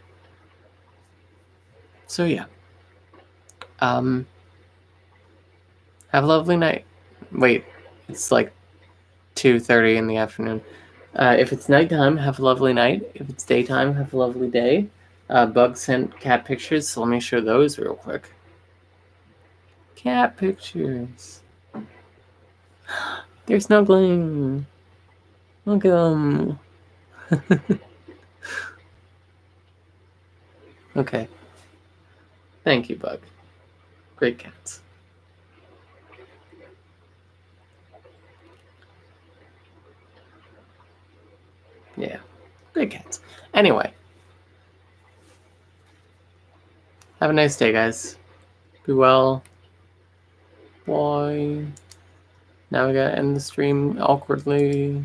So yeah. Have a lovely night. Wait, it's like 2:30 in the afternoon. If it's nighttime, have a lovely night. If it's daytime, have a lovely day. Bug sent cat pictures, so let me show those real quick. Cat pictures. They're snuggling. Look at them. Okay. Thank you, Bug. Great cats. Yeah, great cats. Anyway. Have a nice day, guys. Be well. Bye. Now we gotta end the stream awkwardly.